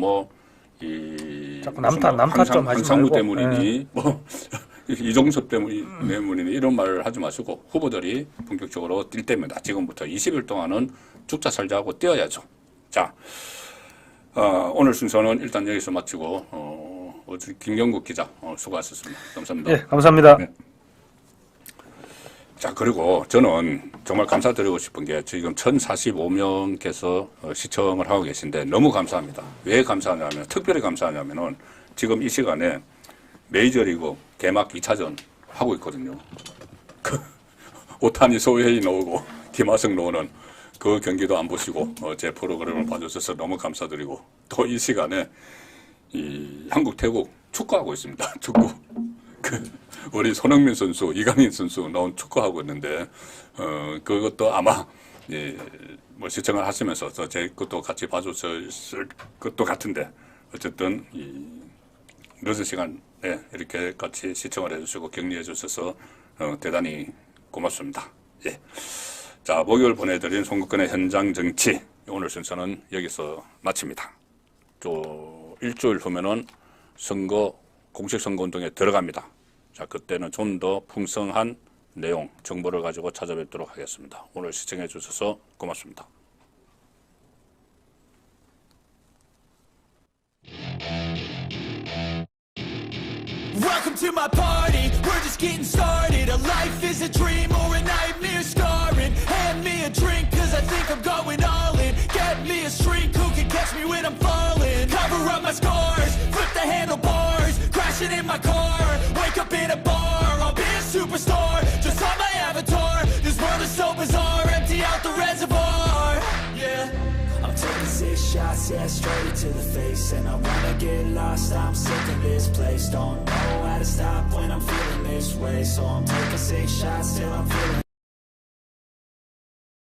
자꾸 남탓 좀 하지 한상무 말고. 때문이니 뭐 이종섭 때문이니 이런 말을 하지 마시고 후보들이 본격적으로 뛸 때입니다. 지금부터 20일 동안은 죽자 살자 하고 뛰어야죠. 자, 오늘 순서는 일단 여기서 마치고 김경국 기자 수고하셨습니다. 감사합니다. 네, 감사합니다. 네. 자, 그리고 저는 정말 감사드리고 싶은 게 지금 1,045명께서 시청을 하고 계신데 너무 감사합니다. 왜 감사하냐면 특별히 감사하냐면은 지금 이 시간에 메이저리그 개막 2차전 하고 있거든요. 오타니 소헤이 나오고 김하성 나오는 그 경기도 안 보시고 제 프로그램을 봐주셔서 너무 감사드리고 또 이 시간에 이 한국 태국 축구하고 있습니다. 축구. 우리 손흥민 선수, 이강인 선수 나온 축구하고 있는데 그것도 아마 뭐 시청을 하시면서 제 것도 같이 봐주실 것도 같은데 어쨌든 이 늦은 시간에 이렇게 같이 시청을 해주시고 격려해 주셔서 대단히 고맙습니다. 예. 자, 목요일 보내드린 송국근의 현장 정치 오늘 순서는 여기서 마칩니다. 또 일주일 후면은 공식 선거운동에 들어갑니다. 자, 그때는 좀 더 풍성한 내용, 정보를 가지고 찾아뵙도록 하겠습니다. 오늘 시청해 주셔서 고맙습니다. Welcome to my party, we're just getting started. A life is a dream or a nightmare scarring. Hand me a drink cause I think I'm going all in. Get me a shrink who can catch me when I'm falling. Cover up my scars, flip the handlebars. Crashing in my car, wake up in a bar. I'll be a superstar, just on my avatar. This world is so bizarre, empty out the reservoir. Yeah, I'm taking 6 shots, yeah, straight to the face. And I wanna get lost, I'm sick of this place. Don't know how to stop when I'm feeling this way. So I'm taking 6 shots till I'm feeling